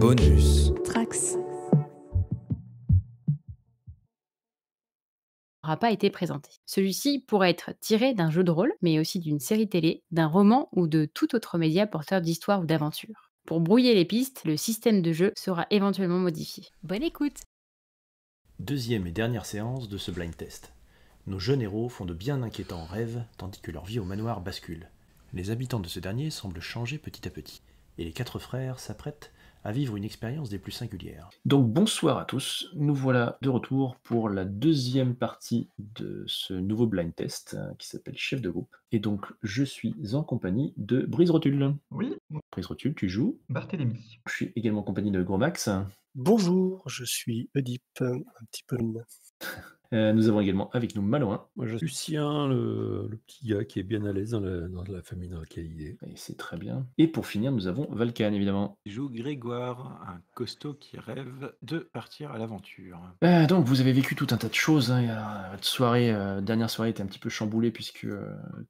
Bonus. Trax. N'aura pas été présenté. Celui-ci pourrait être tiré d'un jeu de rôle, mais aussi d'une série télé, d'un roman ou de tout autre média porteur d'histoire ou d'aventure. Pour brouiller les pistes, le système de jeu sera éventuellement modifié. Bonne écoute! Deuxième et dernière séance de ce blind test. Nos jeunes héros font de bien inquiétants rêves, tandis que leur vie au manoir bascule. Les habitants de ce dernier semblent changer petit à petit, et les 4 frères s'apprêtent à vivre une expérience des plus singulières. Donc bonsoir à tous, nous voilà de retour pour la deuxième partie de ce nouveau blind test qui s'appelle Chef de groupe. Et donc je suis en compagnie de Brise Rotule. Oui, Brise Rotule, tu joues. Barthélemy. Je suis également en compagnie de Gros Max. Bonjour, je suis Oedipe, un petit peu. Nous avons également avec nous Malouin. Moi, je suis Lucien, le petit gars qui est bien à l'aise dans la famille dans laquelle il est. Et c'est très bien. Et pour finir, nous avons Valkan, évidemment. Je joue Grégoire, un costaud qui rêve de partir à l'aventure. Donc, vous avez vécu tout un tas de choses. Hein. Votre soirée, dernière soirée était un petit peu chamboulée puisque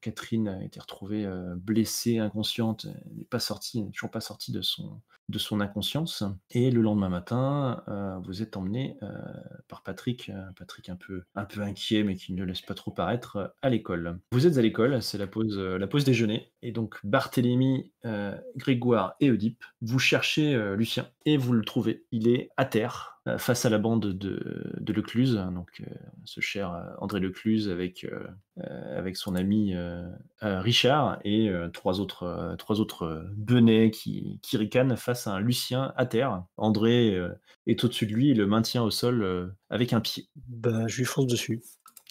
Catherine a été retrouvée blessée, inconsciente. Elle n'est toujours pas sortie de son inconscience. Et le lendemain matin, vous êtes emmené par Patrick un peu inquiet, mais qui ne le laisse pas trop paraître, à l'école. Vous êtes à l'école, c'est la pause déjeuner. Et donc, Barthélemy, Grégoire et Oedipe, vous cherchez Lucien et vous le trouvez. Il est à terre face à la bande de Lecluse, donc ce cher André Lecluse avec son ami Richard et trois autres benets qui ricanent face à un Lucien à terre. André est au-dessus de lui et le maintient au sol avec un pied. Ben, je lui fonce dessus.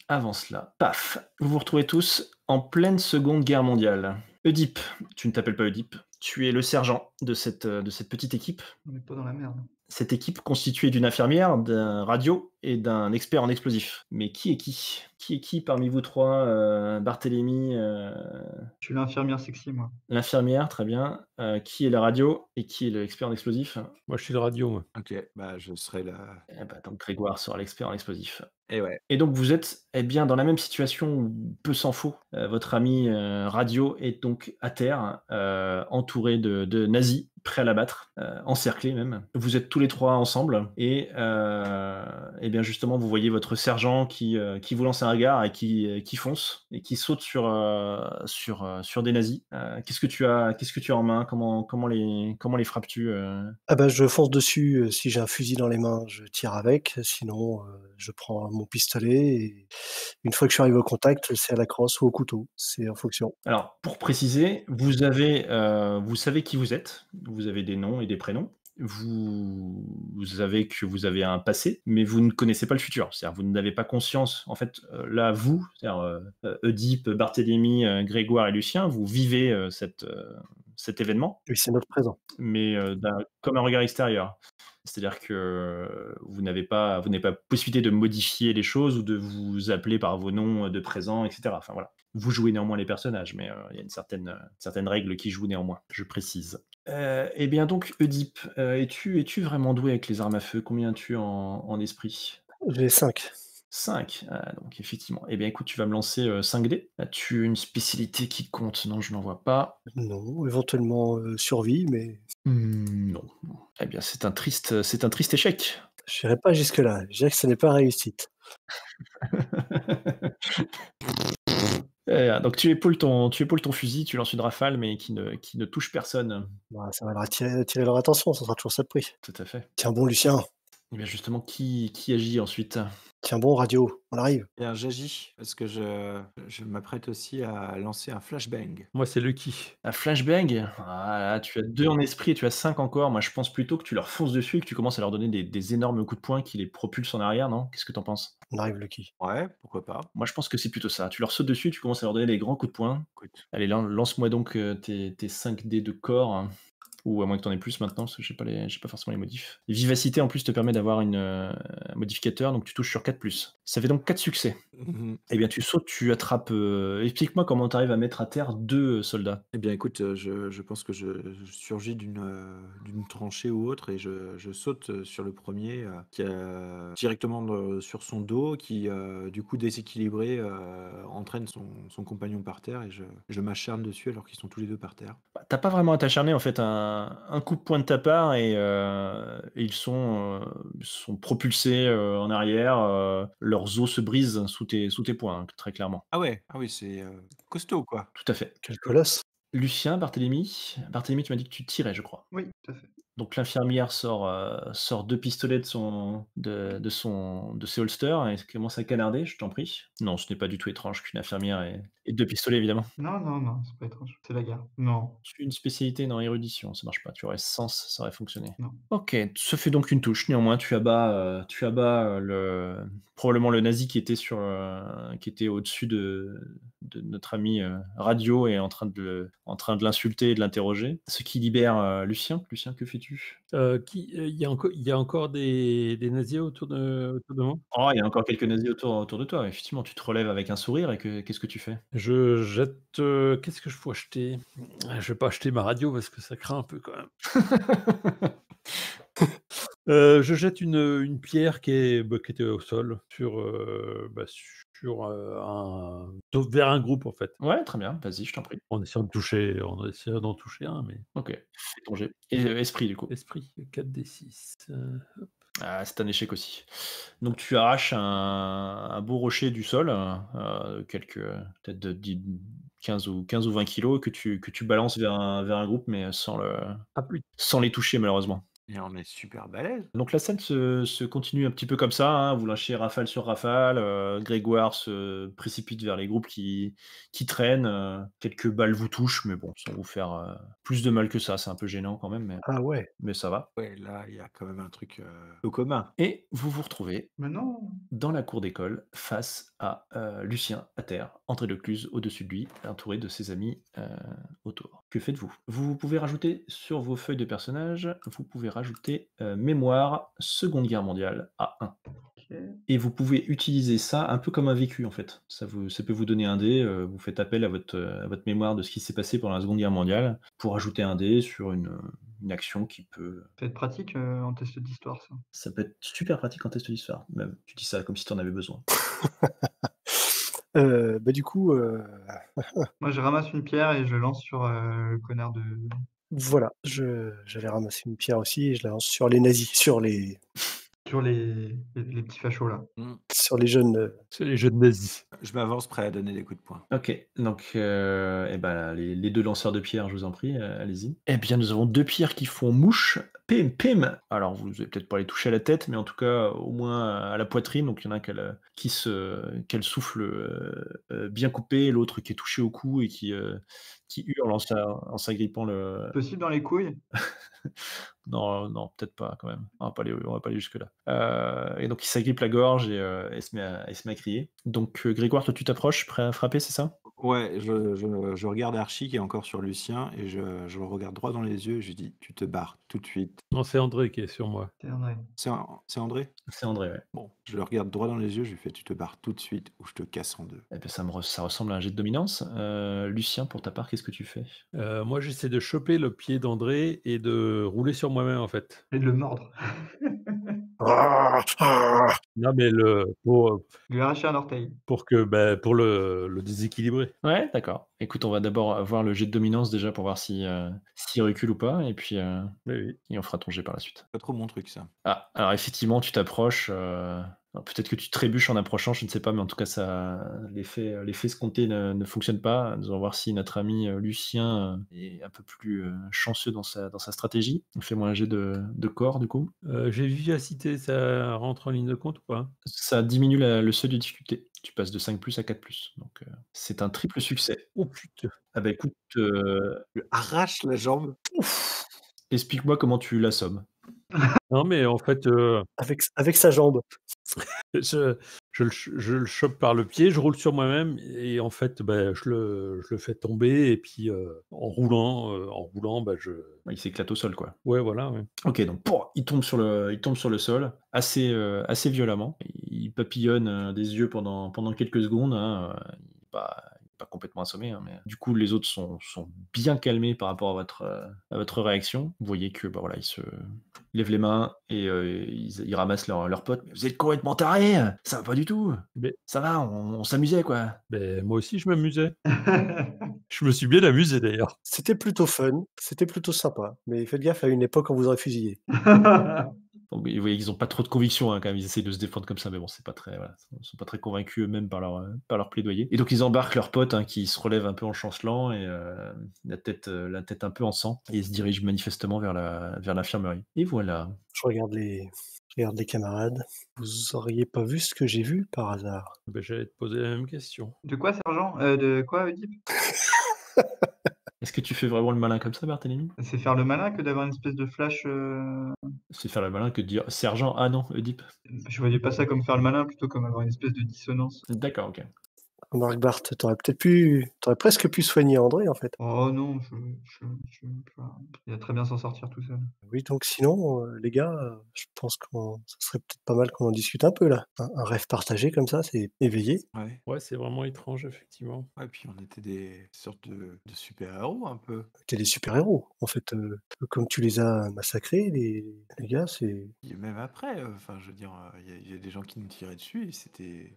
Avant cela, paf, vous vous retrouvez tous en pleine Seconde Guerre mondiale. Oedipe, tu ne t'appelles pas Oedipe, tu es le sergent de cette petite équipe. On n'est pas dans la merde. Cette équipe constituée d'une infirmière, d'un radio et d'un expert en explosifs. Mais qui est qui? Qui est qui parmi vous trois? Barthélemy, Je suis l'infirmière sexy, moi. l'infirmière, très bien. Qui est la radio et qui est l'expert en explosifs? Moi, je suis le radio, moi. Ok, bah je serai là. Donc Grégoire sera l'expert en explosifs. Et ouais. Et donc vous êtes bien dans la même situation où peu s'en faut. Votre ami radio est donc à terre, entouré de nazis, prêts à l'abattre, encerclés même. Vous êtes tous les trois ensemble et bien justement vous voyez votre sergent qui vous lance un regard et qui fonce et qui saute sur des nazis. Qu'est-ce que tu as en main? Comment les frappes-tu? Ah ben, je fonce dessus, si j'ai un fusil dans les mains, je tire avec, sinon je prends mon pistolet et une fois que je suis arrivé au contact, c'est à la crosse ou au couteau, c'est en fonction. Alors, pour préciser, vous savez qui vous êtes, vous avez des noms et des prénoms, vous savez que vous avez un passé, mais vous ne connaissez pas le futur, c'est-à-dire vous n'avez pas conscience, en fait, là, vous, c'est-à-dire Oedipe, Barthélemy, Grégoire et Lucien, vous vivez cet événement, Oui, c'est notre présent. mais comme un regard extérieur. C'est-à-dire que vous n'avez pas possibilité de modifier les choses ou de vous appeler par vos noms de présent, etc. Enfin voilà. Vous jouez néanmoins les personnages, mais il y a une certaine règle qui joue néanmoins, je précise. Eh bien donc, Oedipe, es-tu vraiment doué avec les armes à feu? Combien as-tu en esprit? J'ai 5. 5. Donc effectivement. Eh bien écoute, tu vas me lancer 5 dés. As-tu une spécialité qui compte? Non, je n'en vois pas. Non, éventuellement survie, mais Non. Eh bien c'est un triste échec. je n'irai pas jusque-là. Je dirais que ce n'est pas réussite. Donc tu épaules ton fusil, tu lances une rafale, mais qui ne touche personne. Bah, ça va leur attirer leur attention, ça sera toujours ça de prix. Tout à fait. Tiens bon, Lucien. Et bien justement, qui agit ensuite? Tiens bon, radio, on arrive. Bien, j'agis parce que je m'apprête aussi à lancer un flashbang. Moi, c'est Lucky. Un flashbang? Ah là, tu as 2 en esprit et tu as 5 encore. Moi, je pense plutôt que tu leur fonces dessus et que tu commences à leur donner des énormes coups de poing qui les propulsent en arrière, non? Qu'est-ce que t'en penses? On arrive, Lucky. Ouais, pourquoi pas. Moi, je pense que c'est plutôt ça. Tu leur sautes dessus, tu commences à leur donner des grands coups de poing. Écoute. Allez, lance-moi donc tes 5 dés de corps. Hein. Ou à moins que tu en aies plus maintenant, parce que j'ai pas forcément les modifs. Et vivacité, en plus, te permet d'avoir un modificateur, donc tu touches sur 4+. Ça fait donc 4 succès. Mmh. Eh bien, tu sautes, tu attrapes. Explique-moi comment tu arrives à mettre à terre 2 soldats. Eh bien, écoute, je pense que je surgis d'une tranchée ou autre et je saute, sur le premier qui a directement sur son dos, qui, du coup, déséquilibré, entraîne son compagnon par terre et je m'acharne dessus alors qu'ils sont tous les 2 par terre. Bah, tu pas vraiment à t'acharner, en fait, un coup de poing de ta part et ils sont propulsés, en arrière, leurs os se brisent sous tes poings, hein, très clairement. Ah ouais, ah oui, c'est, costaud, quoi. Tout à fait. Quel colosse. Lucien, Barthélemy? Barthélemy, tu m'as dit que tu tirais, je crois? Oui, tout à fait. Donc l'infirmière sort 2 pistolets de ses holsters et commence à canarder, je t'en prie. Non, ce n'est pas du tout étrange qu'une infirmière ait 2 pistolets, évidemment. Non, non, non, c'est pas étrange. C'est la guerre. Non, C'est une spécialité dans l'érudition, ça marche pas. Tu aurais sens, ça aurait fonctionné. non. OK, ce fait donc une touche. Néanmoins, tu abats, probablement le nazi qui était au-dessus de notre ami, Radio et en train de l'insulter et de l'interroger. Ce qui libère, Lucien. Lucien, que fais-tu? Il y a encore des nazis autour de moi? Oh, il y a encore quelques nazis autour de toi. Effectivement, tu te relèves avec un sourire et qu'est-ce que tu fais? Je jette, qu'est-ce que je peux acheter? Je vais pas acheter ma radio parce que ça craint un peu quand même. Je jette une pierre qui était au sol vers un groupe, en fait. Ouais, très bien, vas-y, je t'en prie. En essayant d'en toucher un, mais OK, fais ton jet. Et esprit, du coup. esprit, 4d6, Ah, c'est un échec aussi. Donc tu arraches un beau rocher du sol, peut-être de 15 ou 20 kilos que tu balances vers un groupe, mais ah plus sans les toucher malheureusement. Et on est super balèze. Donc la scène se continue un petit peu comme ça, hein, vous lâchez rafale sur rafale, Grégoire se précipite vers les groupes qui traînent, quelques balles vous touchent, mais bon, sans vous faire, plus de mal que ça, c'est un peu gênant quand même, mais Ah ouais. mais ça va. Ouais, là, il y a quand même un truc, peu commun. Et vous vous retrouvez Mais non! dans la cour d'école, face à, Lucien à terre, André Lecluse au-dessus de lui, entouré de ses amis, autour. Que faites-vous? Vous pouvez rajouter sur vos feuilles de personnages, vous pouvez rajouter, mémoire Seconde Guerre mondiale à 1 OK. et vous pouvez utiliser ça un peu comme un vécu, en fait. Ça peut vous donner un dé, vous faites appel à votre mémoire de ce qui s'est passé pendant la Seconde Guerre mondiale pour ajouter un dé sur une action qui peut. Ça va être pratique, en test d'histoire, ça. Ça peut être super pratique en test d'histoire, même. Tu dis ça comme si tu en avais besoin. Bah, du coup, Moi, je ramasse une pierre et je lance sur, le connard de voilà, j'allais ramasser une pierre aussi et je la lance sur les nazis, sur les sur les petits fachos, là. Mmh. sur les jeunes, c'est les jeunes nazis. Je m'avance prêt à donner des coups de poing. OK, donc et ben, les 2 lanceurs de pierres, je vous en prie, allez-y. Eh bien, nous avons 2 pierres qui font mouche, pim, pim! Alors, vous allez peut-être pas les toucher à la tête, mais en tout cas, au moins à la poitrine. Donc il y en a un qu'elle souffle, bien coupé, l'autre qui est touché au cou et qui hurle en s'agrippant le. Possible dans les couilles? Non, non, peut-être pas quand même. On va pas aller jusque-là. Et donc il s'agrippe la gorge et se met à crier. Donc Grégoire, toi tu t'approches, prêt à frapper, c'est ça? Ouais, je regarde Archie qui est encore sur Lucien et je le regarde droit dans les yeux et je lui dis: «Tu te barres tout de suite». Non, c'est André qui est sur moi. C'est André. C'est André? C'est André, ouais. Bon, je le regarde droit dans les yeux, je lui fais: «Tu te barres tout de suite ou je te casse en 2». Eh ben, ça ressemble à un jet de dominance. Lucien, pour ta part, qu'est-ce que tu fais? Moi, j'essaie de choper le pied d'André et de rouler sur moi-même, en fait. Et de le mordre. Non, mais Lui arracher un orteil. pour le déséquilibrer. Ouais, d'accord. Écoute, on va d'abord voir le jet de dominance déjà pour voir s'il recule ou pas et puis, Oui, oui. et on fera ton jet par la suite. Pas trop mon truc ça. Ah, alors effectivement, tu t'approches, alors peut-être que tu trébuches en approchant, je ne sais pas, mais en tout cas l'effet escompté ne fonctionne pas. Nous allons voir si notre ami, Lucien, est un peu plus, chanceux dans sa stratégie. Fais-moi un jet de corps du coup. J'ai vivacité, ça rentre en ligne de compte ou pas? Ça diminue le seuil de difficulté. Tu passes de 5+ à 4+, donc c'est un triple succès. Oh putain! Ah bah écoute, Je lui arrache la jambe. explique-moi comment tu l'assommes? Non, mais en fait, avec sa jambe. je je le chope par le pied, je roule sur moi-même et en fait, je le fais tomber et puis, en roulant, Ouais, il s'éclate au sol, quoi. ouais, voilà, ouais. OK, donc pouah, il tombe sur le sol assez violemment. il papillonne des yeux pendant quelques secondes, hein, il n'est pas complètement assommé, hein, mais du coup, les autres sont bien calmés par rapport à votre réaction. Vous voyez que, bah, voilà, ils se lèvent les mains et ils ramassent leurs potes. «Mais vous êtes complètement tarés! Ça va pas du tout! Mais Ça va, on s'amusait, quoi!» moi aussi, je m'amusais. Je me suis bien amusé d'ailleurs. C'était plutôt fun, c'était plutôt sympa, mais faites gaffe, à une époque, on vous aurait fusillé. Donc, vous voyez qu'ils ont pas trop de conviction, hein, quand même. Ils essayent de se défendre comme ça, mais bon, c'est pas très, voilà, ils sont pas très convaincus eux-mêmes par leur plaidoyer. Et donc, ils embarquent leurs potes, hein, qui se relèvent un peu en chancelant et la tête un peu en sang, et ils se dirigent manifestement vers l'infirmerie. Et voilà. Je regarde les camarades. Vous auriez pas vu ce que j'ai vu par hasard? J'allais te poser la même question. De quoi, sergent? De quoi, Oedipe? Est-ce que tu fais vraiment le malin comme ça, Barthélemy? C'est faire le malin que d'avoir une espèce de flash, C'est faire le malin que de dire sergent, ah non, Oedipe. je voyais pas ça comme faire le malin, plutôt comme avoir une espèce de dissonance. D'accord, ok. Remarque Bart, t'aurais presque pu soigner André, en fait. Oh non, enfin, il va très bien s'en sortir tout seul. Oui, donc sinon, les gars, je pense ça serait peut-être pas mal qu'on en discute un peu là. Un rêve partagé comme ça, c'est éveillé. Ouais. Ouais, c'est vraiment étrange, effectivement. Ouais, puis on était des sortes de super-héros un peu. T'es des super-héros. En fait, comme tu les as massacrés, les gars, c'est Et même après, enfin, je veux dire, il y a des gens qui nous tiraient dessus et c'était,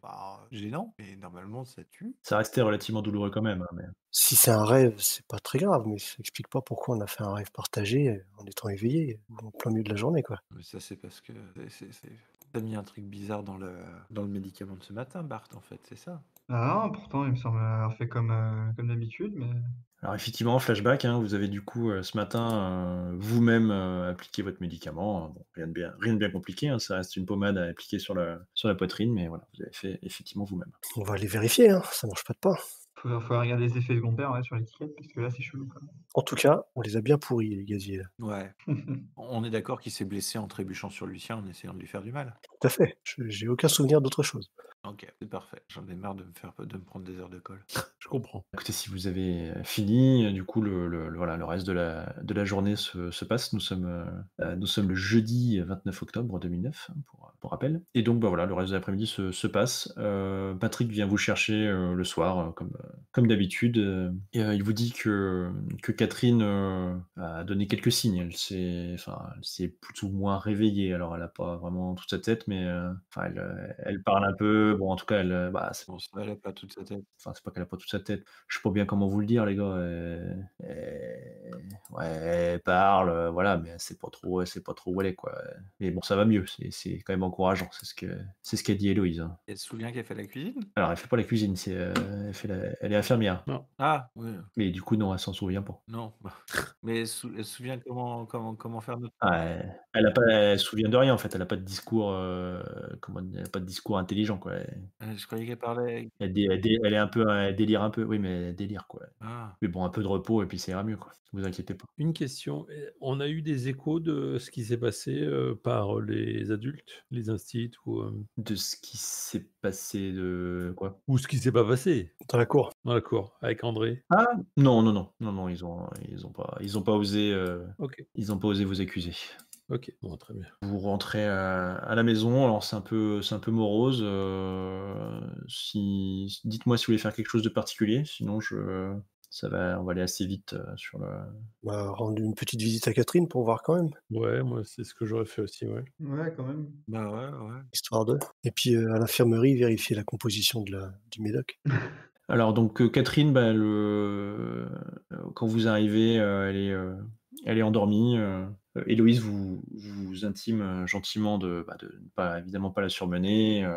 gênant et normalement ça tue. Ça restait relativement douloureux quand même, hein, mais si c'est un rêve, c'est pas très grave, mais ça explique pas pourquoi on a fait un rêve partagé, en étant éveillé, ou en plein milieu de la journée, quoi. Mais ça, c'est parce que tu mis un truc bizarre dans le médicament de ce matin, Bart, en fait, c'est ça? Ah non, pourtant il me semble avoir fait comme d'habitude, mais alors effectivement, flashback, hein, vous avez du coup ce matin vous-même appliqué votre médicament. Bon, rien de bien compliqué, hein, ça reste une pommade à appliquer sur la poitrine, mais voilà, vous avez fait effectivement vous-même. On va aller vérifier, hein, ça mange pas de pain. faut regarder les effets secondaires, ouais, sur l'étiquette, parce que là c'est chelou, quand En tout cas, on les a bien pourris, les gaziers, là. Ouais. même. On est d'accord qu'il s'est blessé en trébuchant sur Lucien en essayant de lui faire du mal. Tout à fait, j'ai aucun souvenir d'autre chose. Ok, c'est parfait. J'en ai marre de me prendre des heures de colle. Je comprends. Écoutez, si vous avez fini, du coup, voilà, le reste de la journée se passe. Nous sommes le jeudi 29 octobre 2009, hein, pour rappel. Et donc, bah, voilà, le reste de l'après-midi se passe. Patrick vient vous chercher le soir, comme d'habitude. Et il vous dit que Catherine a donné quelques signes. Elle s'est plus ou moins réveillée. Alors, elle n'a pas vraiment toute sa tête, mais elle parle un peu. Bon, en tout cas, Bon, ça, elle a pas toute sa tête. enfin, c'est pas qu'elle a pas toute sa tête. Je sais pas bien comment vous le dire, les gars. Ouais, elle parle, voilà, mais elle sait pas trop où elle est, quoi. Mais bon, ça va mieux. C'est quand même encourageant. C'est ce qu'a dit Héloïse, hein. Elle se souvient qu'elle fait la cuisine? Alors, elle fait pas la cuisine. Elle est infirmière. Non. Ah, oui. Mais du coup, non, elle s'en souvient pas. Non. Mais elle se souvient comment faire notre. Ah, elle se souvient de rien, en fait. Elle a pas de discours, elle a pas de discours intelligent, quoi. Je croyais qu'elle parlait. Elle est un peu, elle délire un peu. Oui, mais elle délire, quoi. Ah. Mais bon, un peu de repos et puis ça ira mieux, quoi. Vous inquiétez pas. Une question, on a eu des échos de ce qui s'est passé par les adultes, les instits De ce qui s'est passé de quoi? ou ce qui s'est pas passé Dans la cour. dans la cour avec André? Ah! Non, non, non, non, non, ils ont pas osé, Ok, ils ont pas osé vous accuser. ok, bon, très bien. Vous rentrez à la maison, alors c'est un peu morose, dites-moi si vous voulez faire quelque chose de particulier, sinon on va aller assez vite, sur le Bah, rendre une petite visite à Catherine pour voir quand même, Ouais, moi, c'est ce que j'aurais fait aussi, ouais. Ouais, quand même. Bah ouais. histoire de. Et puis, à l'infirmerie, vérifier la composition du médoc. alors donc Catherine, bah, quand vous arrivez, elle est endormie, Héloïse vous intime, gentiment de ne pas évidemment pas la surmener,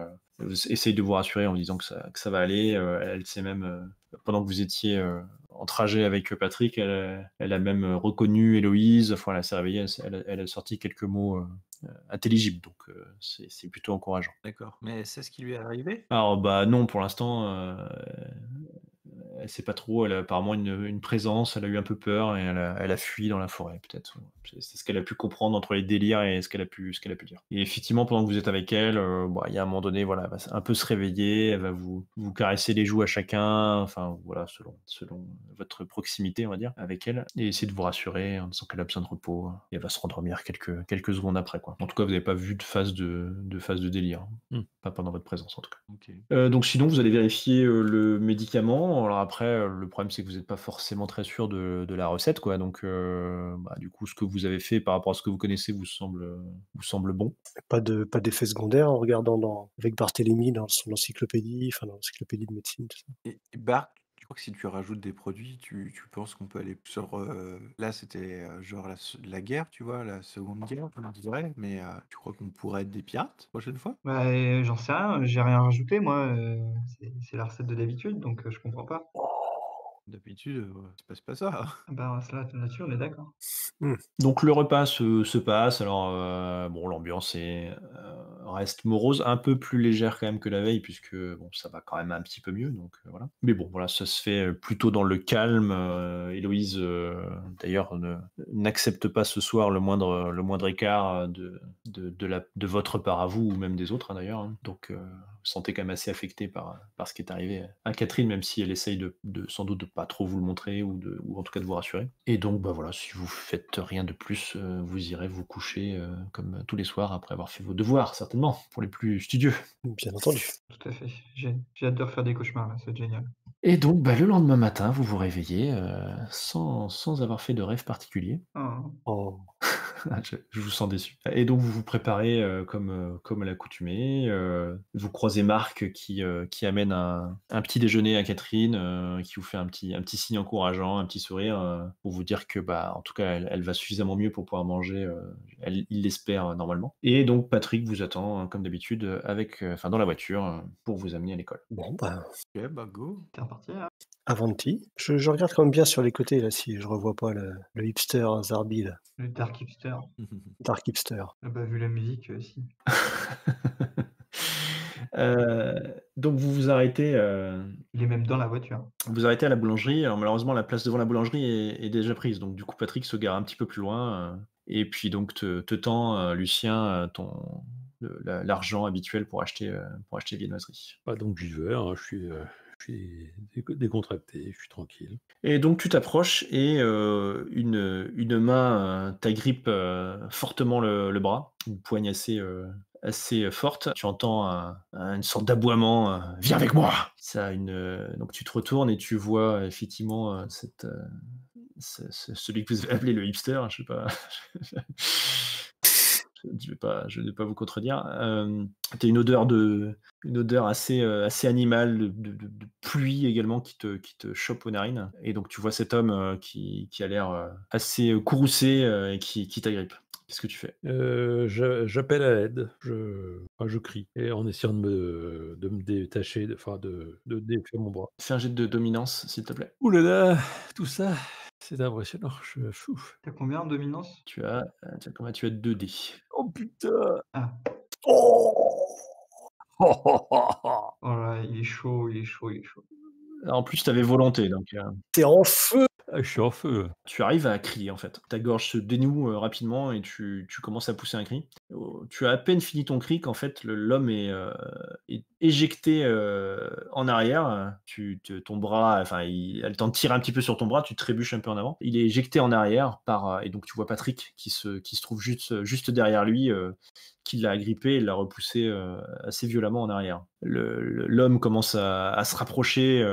essaye de vous rassurer en vous disant que ça va aller, elle sait même, pendant que vous étiez, en trajet avec Patrick, elle a même reconnu Héloïse, enfin elle s'est réveillée, elle a sorti quelques mots, intelligibles, donc c'est plutôt encourageant. D'accord. Mais c'est ce qui lui est arrivé? Alors bah non, pour l'instant, elle sait pas trop, elle a apparemment une présence, elle a eu un peu peur et elle a fui dans la forêt, peut-être. C'est ce qu'elle a pu comprendre entre les délires et ce qu'elle a pu dire. Et effectivement, pendant que vous êtes avec elle, il y a un moment donné, voilà, elle va un peu se réveiller, elle va vous caresser les joues à chacun, enfin voilà, selon votre proximité, on va dire, avec elle, et essayer de vous rassurer en disant qu'elle a besoin de repos, et elle va se rendormir quelques secondes après, quoi. En tout cas, vous n'avez pas vu de phase de délire, hein. Pas pendant votre présence, en tout cas. Ok. Donc sinon, vous allez vérifier le médicament. Alors après, le problème, c'est que vous n'êtes pas forcément très sûr de la recette, quoi. Donc, du coup, ce que vous avez fait par rapport à ce que vous connaissez vous semble bon. Pas d'effet secondaire en regardant avec Barthélemy dans son encyclopédie, enfin dans l'encyclopédie de médecine, tout ça. Et Bart, tu crois que si tu rajoutes des produits, tu penses qu'on peut aller sur... là, c'était genre la guerre, tu vois, la Seconde Guerre, on dirait, mais tu crois qu'on pourrait être des pirates la prochaine fois? Bah, j'en sais rien, j'ai rien rajouté moi, c'est la recette de d'habitude donc je comprends pas. D'habitude, il se passe pas ça. Ah bah, là-dessus on est d'accord. Donc le repas se passe. Alors, l'ambiance reste morose, un peu plus légère quand même que la veille, puisque bon, ça va quand même un petit peu mieux. Donc voilà. Mais bon, voilà, ça se fait plutôt dans le calme. Héloïse, d'ailleurs, n'accepte pas ce soir le moindre écart de votre part à vous ou même des autres, hein, d'ailleurs. Hein. Donc vous sentez quand même assez affecté par ce qui est arrivé à Catherine, même si elle essaye de sans doute de pas trop vous le montrer ou en tout cas de vous rassurer. Et donc voilà, si vous faites rien de plus, vous irez vous coucher comme tous les soirs après avoir fait vos devoirs, certainement, pour les plus studieux. Bien entendu. Tout à fait. J'ai hâte de refaire des cauchemars là, c'est génial. Et donc le lendemain matin, vous vous réveillez sans avoir fait de rêve particulier. Oh. Oh. Je vous sens déçu. Et donc vous vous préparez comme à l'accoutumée. Vous croisez Marc qui amène un petit déjeuner à Catherine, qui vous fait un petit signe encourageant, un petit sourire, pour vous dire que en tout cas elle va suffisamment mieux pour pouvoir manger. Il l'espère normalement. Et donc Patrick vous attend comme d'habitude dans la voiture pour vous amener à l'école. Bon, Ok, bah go. T'es reparti là? avanti. Je regarde quand même bien sur les côtés, là, si je revois pas le hipster Zarbi, là. Le Dark Hipster. Dark hipster. Ah bah, vu la musique, si. Donc vous vous arrêtez. Il est même dans la voiture. Vous arrêtez à la boulangerie. Alors malheureusement, la place devant la boulangerie est déjà prise. Donc du coup, Patrick se gare un petit peu plus loin. Et puis donc te tend, Lucien, l'argent habituel pour acheter les viennoiseries. Donc j'y vais, hein, je suis décontracté, je suis tranquille. Et donc tu t'approches et une main t'agrippe fortement le bras, une poigne assez forte. Tu entends une sorte d'aboiement, viens avec moi. Donc tu te retournes et tu vois effectivement celui que vous avez appelé le hipster, je sais pas. Je ne vais pas vous contredire. Tu as une odeur assez animale, de pluie également qui te chope aux narines. Et donc tu vois cet homme qui a l'air assez courroucé et qui t'agrippe. Qu'est-ce que tu fais? J'appelle à l'aide, je crie, et en essayant de me détacher, de défaire mon bras. Fais un jet de dominance, s'il te plaît. Ouh là là, tout ça, c'est impressionnant, T'as combien en dominance? Tu as 2 dés. Oh putain! Ah. Oh! Oh là, il est chaud, il est chaud, il est chaud. En plus, tu avais volonté, donc T'es en feu! Ah, je suis en feu. tu arrives à crier, en fait. Ta gorge se dénoue rapidement et tu commences à pousser un cri. Tu as à peine fini ton cri qu'en fait, l'homme est éjecté en arrière. Ton bras, elle t'en tire un petit peu sur ton bras, tu trébuches un peu en avant. Il est éjecté en arrière et donc tu vois Patrick qui se trouve juste derrière lui, qui l'a agrippé et l'a repoussé assez violemment en arrière. L'homme commence à se rapprocher,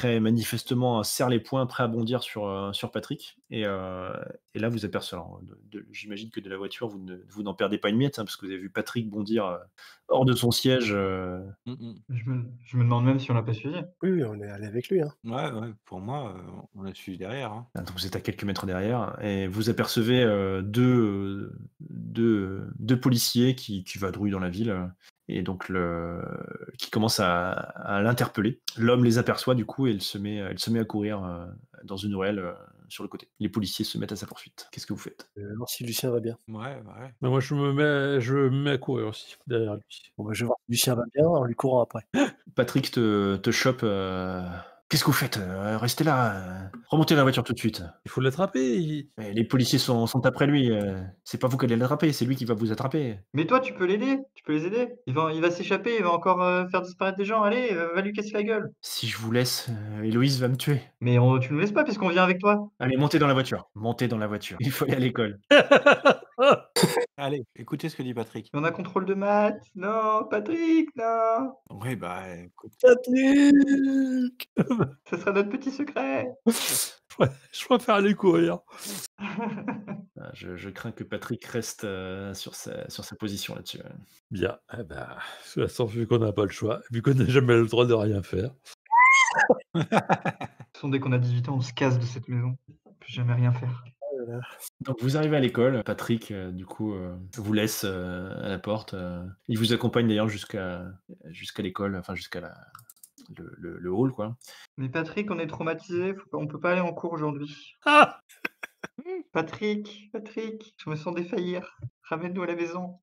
manifestement serre les poings, prêt à bondir sur Patrick. Et là, vous apercevez, j'imagine que de la voiture, vous n'en perdez pas une miette, hein, parce que vous avez vu Patrick bondir hors de son siège. Je me demande même si on l'a pas suivi. Oui, on est allé avec lui, hein. Ouais, pour moi, on l'a suivi derrière. Hein. Donc vous êtes à quelques mètres derrière et vous apercevez deux policiers qui vadrouillent dans la ville et donc qui commencent à l'interpeller. L'homme les aperçoit du coup et elle se met à courir dans une ruelle sur le côté. Les policiers se mettent à sa poursuite. Qu'est-ce que vous faites? Voir si Lucien va bien. Ouais, bah ouais. Mais moi, je me mets à courir aussi, derrière lui. Bon, bah, je vais voir si Lucien va bien en lui courant après. Patrick te chope. Qu'est-ce que vous faites? Restez là. Remontez dans la voiture tout de suite. Il faut l'attraper. Mais les policiers sont après lui. C'est pas vous qui allez l'attraper, c'est lui qui va vous attraper. Mais toi, tu peux l'aider, tu peux les aider. Il va s'échapper, il va encore faire disparaître des gens. Allez, va lui casser la gueule. Si je vous laisse, Héloïse va me tuer. Mais tu nous laisses pas puisqu'on vient avec toi. Allez, montez dans la voiture. Montez dans la voiture. Il faut aller à l'école. Allez, écoutez ce que dit Patrick. On a contrôle de maths. Non, Patrick, non. Oui, bah écoute. Patrick! Ce sera notre petit secret. Je préfère aller courir. Je crains que Patrick reste sur sa position là-dessus. Bien. Eh ben, de toute façon, vu qu'on n'a pas le choix, vu qu'on n'a jamais le droit de rien faire. De toute façon, dès qu'on a 18 ans, on se casse de cette maison. On peut jamais rien faire. Donc vous arrivez à l'école. Patrick, du coup, vous laisse à la porte. Il vous accompagne d'ailleurs jusqu'à l'école, enfin jusqu'à le hall, quoi. Mais Patrick, on est traumatisé. On peut pas aller en cours aujourd'hui. Ah Patrick, je me sens défaillir. Ramène-nous à la maison.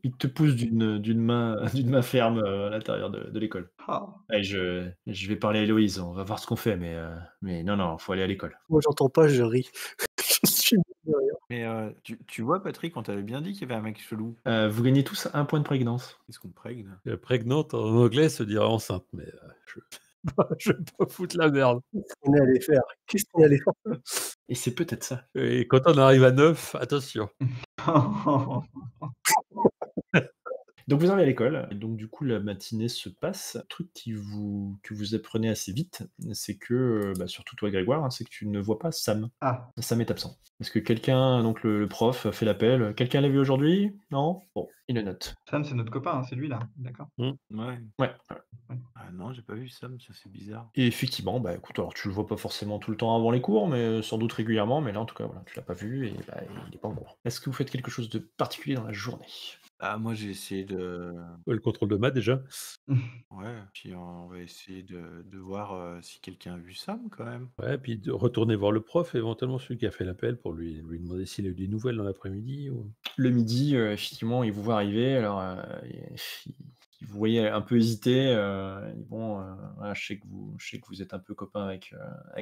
Il te pousse d'une main ferme à l'intérieur de l'école. Ah. Allez, je vais parler à Héloïse, on va voir ce qu'on fait, mais non, faut aller à l'école. Moi, j'entends pas, je ris. Je suis de rire. Mais tu vois, Patrick, on t'avait bien dit qu'il y avait un mec chelou. Vous gagnez tous 1 point de prégnance. Qu'est-ce qu'on prègne? Prégnante en anglais se dirait enceinte, mais je vais pas foutre la merde. Qu'est-ce qu'on est allé faire? Qu'est-ce qu'on est allé faire? Et c'est peut-être ça. Et quand on arrive à 9, attention. Donc vous arrivez à l'école, et donc du coup la matinée se passe. Un truc que vous apprenez assez vite, c'est que, surtout toi Grégoire, hein, c'est que tu ne vois pas Sam. Ah, Sam est absent. Est-ce que quelqu'un, donc le prof, fait l'appel? Quelqu'un l'a vu aujourd'hui? Non? Bon, il le note. Sam, c'est notre copain, hein, c'est lui là. D'accord. Ouais. Ouais. Ah non, j'ai pas vu Sam, ça c'est bizarre. Et effectivement, écoute, alors tu le vois pas forcément tout le temps avant les cours, mais sans doute régulièrement, mais là en tout cas, voilà, tu l'as pas vu et il est pas en cours. Est-ce que vous faites quelque chose de particulier dans la journée? Ah, moi j'ai essayé de. Le contrôle de maths déjà. Ouais, puis on va essayer de voir si quelqu'un a vu Sam quand même. Ouais, puis de retourner voir le prof, éventuellement celui qui a fait l'appel pour lui demander s'il a eu des nouvelles dans l'après-midi. Ou... Le midi, effectivement, il vous voit arriver, alors vous voyez un peu hésiter. Bon, voilà, je sais que vous êtes un peu copain avec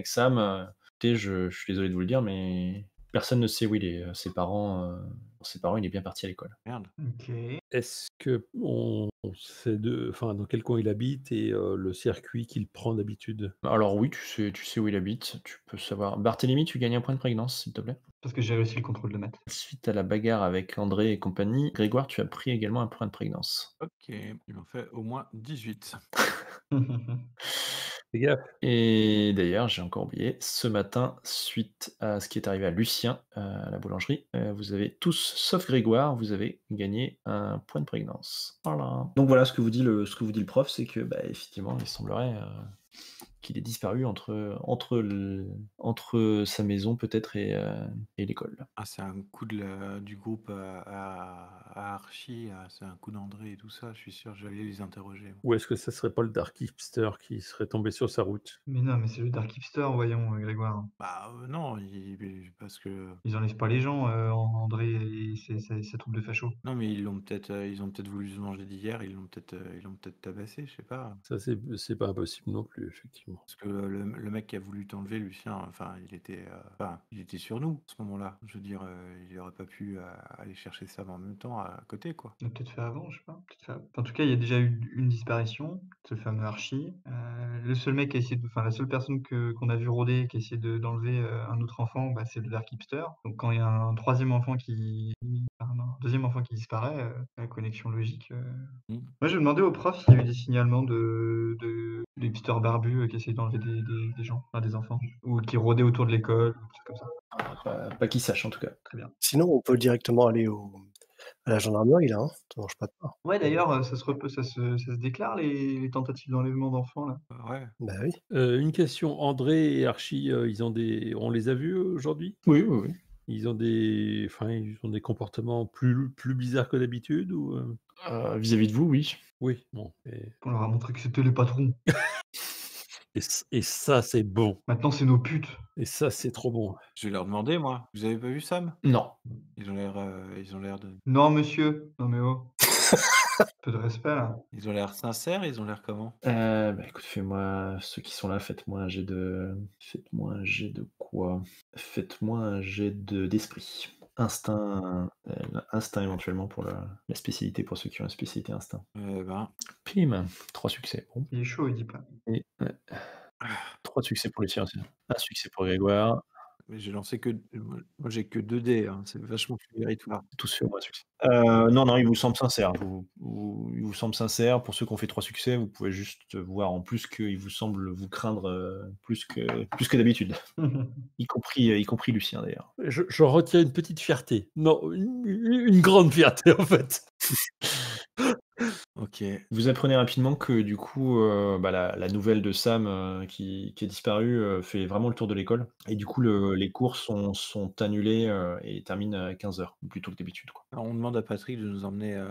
Sam. Écoutez, je suis désolé de vous le dire, mais personne ne sait où il est. Pour ses parents, il est bien parti à l'école. Merde. Ok. Est-ce que on sait dans quel coin il habite et le circuit qu'il prend d'habitude? Alors oui, tu sais où il habite, tu peux savoir. Barthélemy, tu gagnes 1 point de prégnance, s'il te plaît. Parce que j'ai réussi le contrôle de maths. Suite à la bagarre avec André et compagnie, Grégoire, tu as pris également 1 point de prégnance. Ok, il m'en fait au moins 18. Fais gaffe. Et d'ailleurs, j'ai encore oublié, ce matin, suite à ce qui est arrivé à Lucien, à la boulangerie, vous avez tous, sauf Grégoire, vous avez gagné 1 point de prégnance. Voilà. Donc voilà ce que vous dit le prof, c'est que, effectivement, il semblerait qu'il ait disparu entre sa maison peut-être et l'école. Ah, c'est un coup du groupe à Archie, c'est un coup d'André et tout ça, je suis sûr, je vais aller les interroger. moi. Ou est-ce que ça serait pas le Dark Hipster qui serait tombé sur sa route? Mais non, mais c'est le Dark Hipster, voyons, Grégoire. Bah non, parce que. Ils enlèvent pas les gens, André et ses troupes de fachos. Non, mais ils ont peut-être voulu se manger d'hier, ils l'ont peut-être tabassé, je sais pas. Ça, c'est pas impossible non plus, effectivement. Parce que le mec qui a voulu t'enlever, Lucien, enfin, il était sur nous à ce moment-là. Je veux dire, il aurait pas pu aller chercher Sam en même temps à côté, quoi. On a peut-être fait avant, je sais pas. En tout cas, il y a déjà eu une disparition, ce fameux Archie. Le seul mec qui a essayé la seule personne qu'on a vu rôder, qui a essayé d'enlever un autre enfant, c'est le Dark Hipster. Donc quand il y a un deuxième enfant qui disparaît, la connexion logique. Mm. Moi, je demandais au prof s'il y a eu des signalements de hipsters barbus qui essayaient d'enlever des gens, enfin, des enfants, ou qui rôdaient autour de l'école, ou des trucs comme ça. Pas qu'il sache en tout cas. Très bien. Sinon, on peut directement aller à la gendarmerie, là, hein. Ça mange pas de pain. Ouais, d'ailleurs, ça se déclare les tentatives d'enlèvement d'enfants là. Ouais. Bah oui. Une question, André et Archie, on les a vus aujourd'hui? Oui. Ils ont des comportements plus bizarres que d'habitude ou Vis-à-vis de vous, oui. Oui, bon. Et... On leur a montré que c'était les patrons. Et ça, c'est bon. Maintenant, c'est nos putes. Et ça, c'est trop bon. Je vais leur demander, moi. Vous avez pas vu Sam? Non. Ils ont l'air de Non, monsieur. Non, mais oh. Peu de respect, là. ils ont l'air sincères, ils ont l'air comment? Bah, écoute, fais-moi ceux qui sont là, faites-moi un jet de quoi? Faites-moi un jet d'esprit. Instinct éventuellement pour la spécialité, pour ceux qui ont une spécialité instinct. Ben, Pim! 3 succès. Bon. Il est chaud, il dit pas. Et 3 succès pour les scientifiques. 1 succès pour Grégoire. mais j'ai lancé que moi j'ai que 2 dés, hein, c'est vachement plus méritoire. Tous sur moi, succès. Non, il vous semble sincère. Il vous semble sincère. Pour ceux qui ont fait 3 succès, vous pouvez juste voir en plus qu'il vous semble vous craindre plus que d'habitude. Y compris Lucien d'ailleurs. J'en retiens une petite fierté. Non, une grande fierté, en fait. OK. Vous apprenez rapidement que du coup, la nouvelle de Sam qui est disparu fait vraiment le tour de l'école. Et du coup, les cours sont annulés et terminent à 15h, plus tôt que d'habitude, quoi. Alors on demande à Patrick de nous emmener,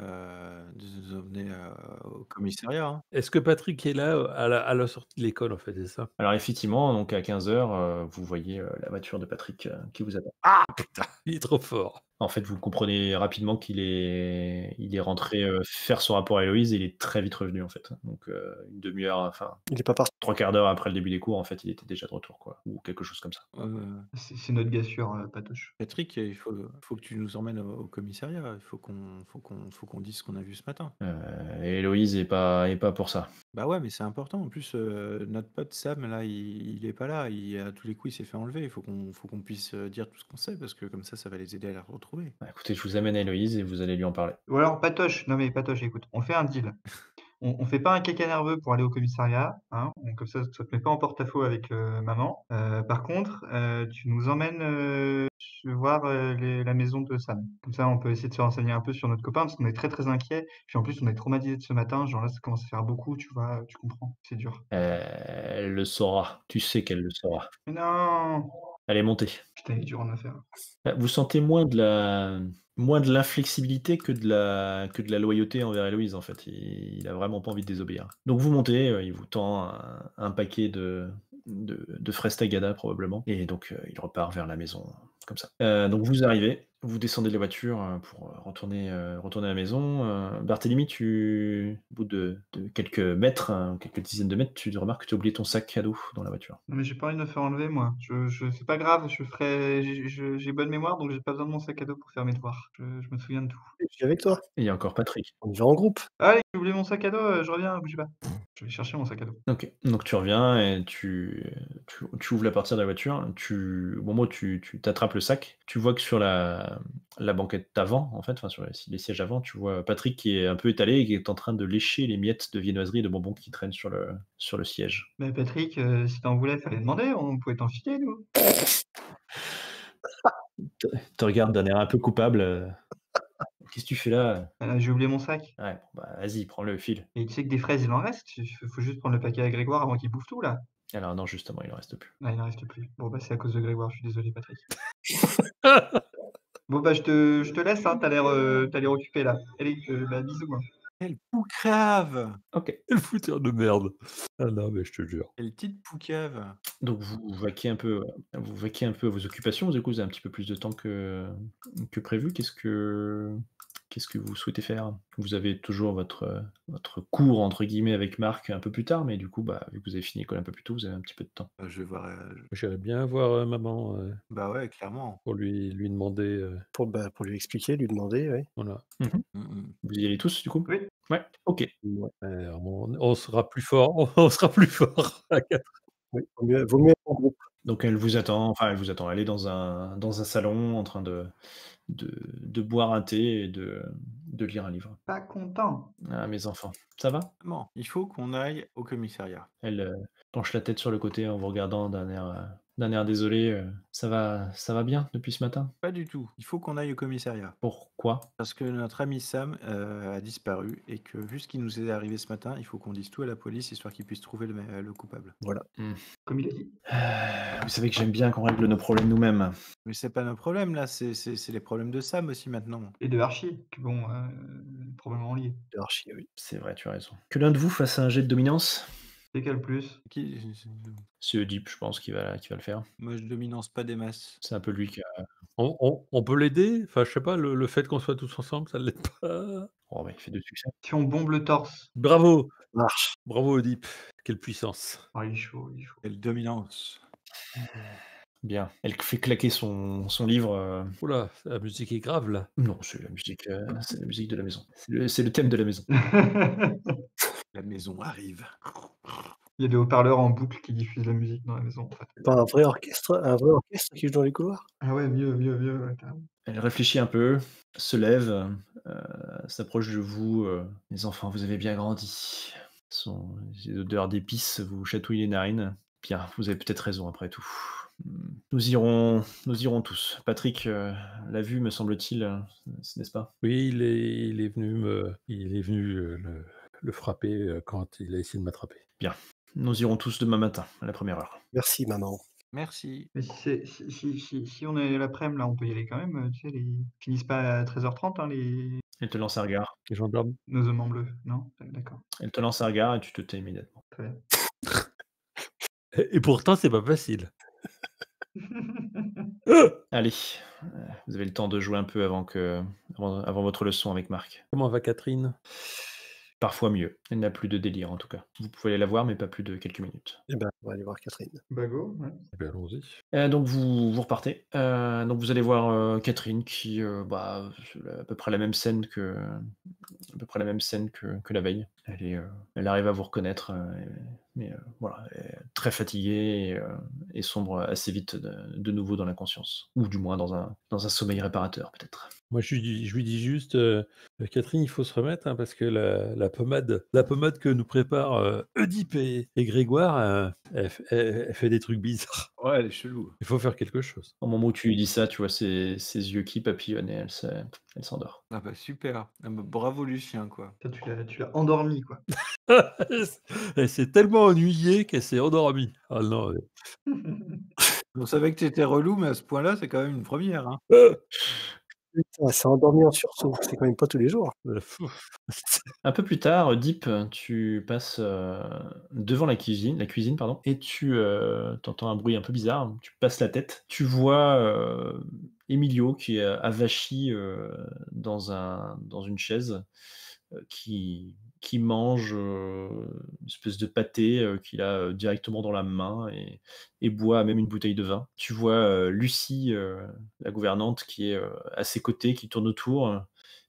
au commissariat, hein. Est-ce que Patrick est là à la sortie de l'école, en fait, c'est ça? Alors effectivement, donc à 15h, vous voyez la voiture de Patrick qui vous attend. Ah putain, il est trop fort. En fait, vous comprenez rapidement qu'il est rentré faire son rapport à Héloïse et il est très vite revenu en fait. Donc une demi-heure, enfin Il est pas parti. 3/4 d'heure après le début des cours, en fait, il était déjà de retour, quoi, ou quelque chose comme ça. C'est notre gars sûr, Patoche. Patrick, il faut que tu nous emmènes au commissariat. Il faut qu'on dise ce qu'on a vu ce matin. Héloïse est pas pour ça. Bah ouais, mais c'est important. En plus, notre pote Sam, là, il est pas là. À tous les coups, il s'est fait enlever. Il faut qu'on puisse dire tout ce qu'on sait parce que comme ça va les aider à la retrouver. Bah, écoutez, je vous amène à Héloïse et vous allez lui en parler. Ou alors Patoche, non mais Patoche, écoute, on fait un deal. On fait pas un caca nerveux pour aller au commissariat, hein, comme ça te met pas en porte-à-faux avec maman. Par contre, tu nous emmènes voir la maison de Sam. Comme ça, on peut essayer de se renseigner un peu sur notre copain parce qu'on est très très inquiet. Puis en plus, on est traumatisé de ce matin. Genre là, ça commence à faire beaucoup, tu vois, tu comprends, c'est dur. Elle le saura. Tu sais qu'elle le saura. Mais non! Allez, montez. Putain, il est dur en affaire. Vous sentez moins de l'inflexibilité que de la loyauté envers Héloïse, en fait. Il a vraiment pas envie de désobéir. Donc vous montez, il vous tend un paquet de fraises tagada probablement, et donc il repart vers la maison, comme ça. Donc vous arrivez, vous descendez de la voiture pour retourner à la maison. Barthélemy, au bout de quelques mètres, quelques dizaines de mètres, tu remarques que tu as oublié ton sac à dos dans la voiture. Non mais j'ai pas envie de me faire enlever, moi. C'est pas grave, j'ai bonne mémoire, donc j'ai pas besoin de mon sac à dos pour faire mes devoirs. Je me souviens de tout. Je suis avec toi. Et il y a encore Patrick. On y va en groupe. Allez, j'ai oublié mon sac à dos, je reviens, bougez pas. Je vais chercher mon sac à dos. Ok, donc tu reviens et tu ouvres la portière de la voiture. Au moment où tu t'attrapes le sac, tu vois que sur la banquette d'avant, en fait, enfin sur les sièges avant, tu vois Patrick qui est un peu étalé et qui est en train de lécher les miettes de viennoiserie et de bonbons qui traînent sur le siège. Mais Patrick, si t'en voulais, fallait demander, on pouvait t'en filer, nous. Te regarde d'un air un peu coupable. Qu'est-ce que tu fais là? J'ai oublié mon sac. Ouais, bon, bah vas-y, prends le fil. Et tu sais que des fraises, il en reste. Faut juste prendre le paquet à Grégoire avant qu'il bouffe tout, là. Alors non, justement, il en reste plus. Ah, il en reste plus. Bon, bah, c'est à cause de Grégoire, je suis désolé, Patrick. Bon, bah, je te laisse, hein, t'as l'air occupé, là. Allez, bah, bisous, hein. Quelle poucave! Ok. Quel fouteur de merde. Ah non, mais je te jure. Quelle petite poucave! Donc vous vaquez un peu à vos occupations. Du coup, vous avez un petit peu plus de temps que prévu. Qu'est-ce que vous souhaitez faire? Vous avez toujours votre «cours» entre guillemets avec Marc un peu plus tard, mais du coup, bah, vu que vous avez fini l'école un peu plus tôt, vous avez un petit peu de temps. Je vais voir, J'irais bien voir maman bah ouais, clairement. pour lui demander. Pour lui expliquer, lui demander, ouais. Voilà. Vous y allez tous, du coup? Oui. Ouais, OK. On sera plus fort. On sera plus fort à 4. Oui, vaut mieux être en groupe. Donc elle vous attend, elle est dans un salon en train de boire un thé et de lire un livre. Pas content. Ah mes enfants, ça va? Bon, il faut qu'on aille au commissariat. Elle penche la tête sur le côté en vous regardant d'un air désolé. Ça va bien depuis ce matin? Pas du tout, il faut qu'on aille au commissariat. Pourquoi? Parce que notre ami Sam, a disparu et que vu ce qui nous est arrivé ce matin, il faut qu'on dise tout à la police histoire qu'ils puissent trouver le coupable. Voilà. Comme il a dit. Vous savez que j'aime bien qu'on règle nos problèmes nous-mêmes. Mais c'est pas nos problèmes là, c'est les problèmes de Sam aussi maintenant. Et de Archie, qui bon, probablement liés. De Archie, oui. C'est vrai, tu as raison. Que l'un de vous fasse un jet de dominance. C'est quel plus? Qui C'est Oedipe, je pense, qui va le faire. Moi, je dominance pas des masses. C'est un peu lui qui a. On peut l'aider? Enfin, je sais pas, le fait qu'on soit tous ensemble, ça l'aide pas? Oh, bah, il fait 2 succès. Si on bombe le torse. Bravo! Marche. Bravo Oedipe, quelle puissance. Ah, il est chaud, il est chaud. Quelle dominance. Bien. Elle fait claquer son livre. Ouh là, la musique est grave là. Non, c'est la musique de la maison. C'est le thème de la maison. La maison arrive. Il y a des haut-parleurs en boucle qui diffusent la musique dans la maison, en fait. C'est pas un vrai orchestre qui joue dans les couloirs? Ah ouais, mieux, ouais, carrément. Elle réfléchit un peu, se lève, s'approche de vous. Les enfants, vous avez bien grandi. Les odeurs d'épices vous chatouillent les narines. Bien, vous avez peut-être raison après tout. Nous irons tous. Patrick l'a vu, me semble-t-il, n'est-ce pas? Oui, il est venu le frapper quand il a essayé de m'attraper. Bien. Nous irons tous demain matin, à la première heure. Merci maman. Merci. Mais si on est l'après-midi, là, on peut y aller quand même, tu sais, ils finissent pas à 13h30, hein, Elle te lance un regard. Les gendarmes? nos hommes en bleu, non? D'accord, Elle te lance un regard et tu te tais immédiatement. très bien. Et pourtant, c'est pas facile. Allez, vous avez le temps de jouer un peu avant votre leçon avec Marc. Comment va Catherine? Parfois mieux. Elle n'a plus de délire en tout cas. Vous pouvez aller la voir, mais pas plus de quelques minutes. Eh ben, on va aller voir Catherine. Bago, ouais. Eh bien, allons-y. Donc vous repartez. Donc vous allez voir Catherine qui, c'est à peu près la même scène que la veille. Elle arrive à vous reconnaître, mais voilà, elle est très fatiguée et sombre assez vite de nouveau dans l'inconscience. Ou du moins dans un sommeil réparateur peut-être. Moi, je lui dis juste, Catherine, il faut se remettre, hein, parce que la pommade que nous préparent Oedipe et Grégoire, elle fait des trucs bizarres. Ouais, elle est chelou. Il faut faire quelque chose. Au moment où tu lui dis ça, tu vois ses yeux qui papillonnent et elle s'endort. Ah bah super. Ah bah, bravo Lucien, quoi. Toi, tu l'as endormi, quoi. Elle s'est tellement ennuyée qu'elle s'est endormie. Ah non, On savait que tu étais relou, mais à ce point-là, c'est quand même une première, hein. Putain, elle s'est endormie en sursaut, c'est quand même pas tous les jours. fou. Un peu plus tard, Deep, tu passes devant la cuisine, pardon, et tu entends un bruit un peu bizarre. Tu passes la tête. Tu vois Emilio qui est avachi dans une chaise, qui mange une espèce de pâté qu'il a directement dans la main et boit même une bouteille de vin. Tu vois Lucie, la gouvernante, qui est à ses côtés, qui tourne autour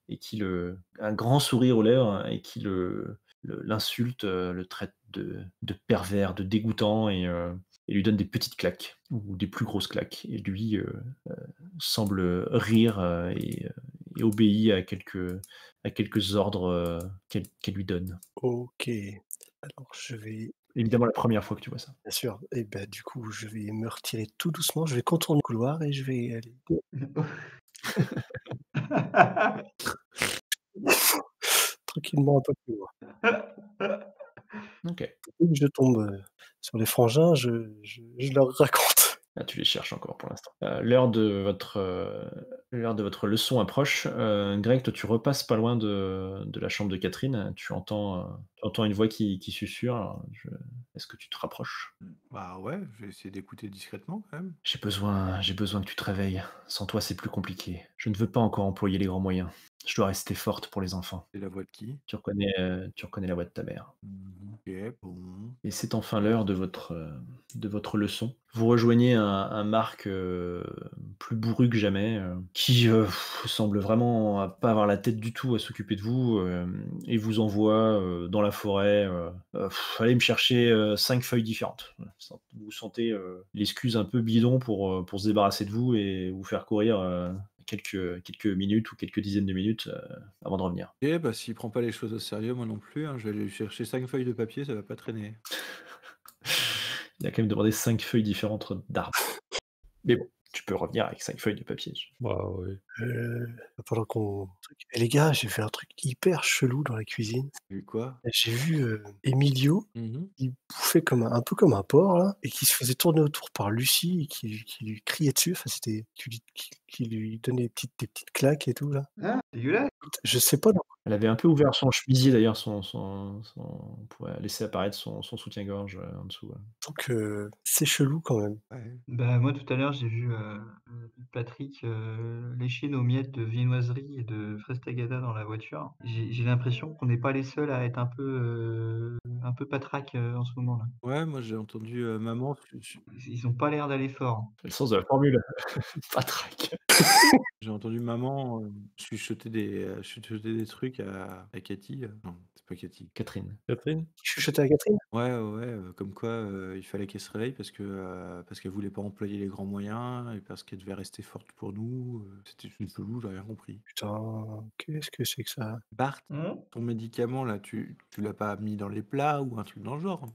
et un grand sourire aux lèvres et qui l'insulte, le traite de pervers, de dégoûtant et lui donne des petites claques ou des plus grosses claques. Et lui semble rire et obéit à quelques ordres qu'elle lui donne. OK. Alors je vais Évidemment, la première fois que tu vois ça. bien sûr, et ben du coup, je vais me retirer tout doucement, je vais contourner le couloir et je vais aller tranquillement un peu plus loin. Ok. Dès que je tombe, sur les frangins, je leur raconte. Ah, tu les cherches encore pour l'instant. L'heure de votre leçon approche. Greg, toi, tu repasses pas loin de la chambre de Catherine. Tu entends une voix qui susurre. Alors, est-ce que tu te rapproches? Bah ouais, je vais essayer d'écouter discrètement quand même. J'ai besoin que tu te réveilles. Sans toi, c'est plus compliqué. Je ne veux pas encore employer les grands moyens. Je dois rester forte pour les enfants. C'est la voix de qui? Tu reconnais la voix de ta mère. Ok, bon. Et c'est enfin l'heure de votre leçon. Vous rejoignez un Marc plus bourru que jamais, qui semble vraiment pas avoir la tête du tout à s'occuper de vous, et vous envoie dans la forêt, aller me chercher 5 feuilles différentes. Vous sentez l'excuse un peu bidon pour se débarrasser de vous et vous faire courir quelques minutes ou quelques dizaines de minutes avant de revenir. Ok, bah s'il prend pas les choses au sérieux, moi non plus, hein, je vais aller lui chercher 5 feuilles de papier, ça va pas traîner. Il a quand même demandé 5 feuilles différentes d'arbres. Mais bon, tu peux revenir avec 5 feuilles de papier. Bah oui. Pendant qu'on et les gars, j'ai vu un truc hyper chelou dans la cuisine. T'as vu quoi? J'ai vu, Emilio, Mmh. il bouffait un peu comme un porc là et qui se faisait tourner autour par Lucie et qui lui criait dessus. Enfin, c'était qui lui donnait des petites claques et tout là. Ah, dégueulasse. Je sais pas dans Elle avait un peu ouvert son chemisier d'ailleurs, pour laisser apparaître son soutien-gorge, en dessous, ouais. Donc c'est chelou quand même. Ouais. Bah, moi, tout à l'heure, j'ai vu, Patrick, lécher nos miettes de viennoiserie et de fraises tagada dans la voiture. J'ai l'impression qu'on n'est pas les seuls à être un peu patraque, en ce moment-là. Ouais, moi j'ai entendu, maman su Ils ont pas l'air d'aller fort. C'est le sens de la formule. Patraque. j'ai entendu maman, chuchoter des trucs à Cathy, non, c'est pas Cathy. Catherine. Catherine? Chuchoter à Catherine? Ouais, ouais, ouais, comme quoi, il fallait qu'elle se réveille parce qu'elle voulait pas employer les grands moyens et parce qu'elle devait rester forte pour nous, c'était juste chelou, j'ai rien compris. Putain, qu'est-ce que c'est que ça? Bart, Mmh? ton médicament là, tu l'as pas mis dans les plats ou un truc dans le genre?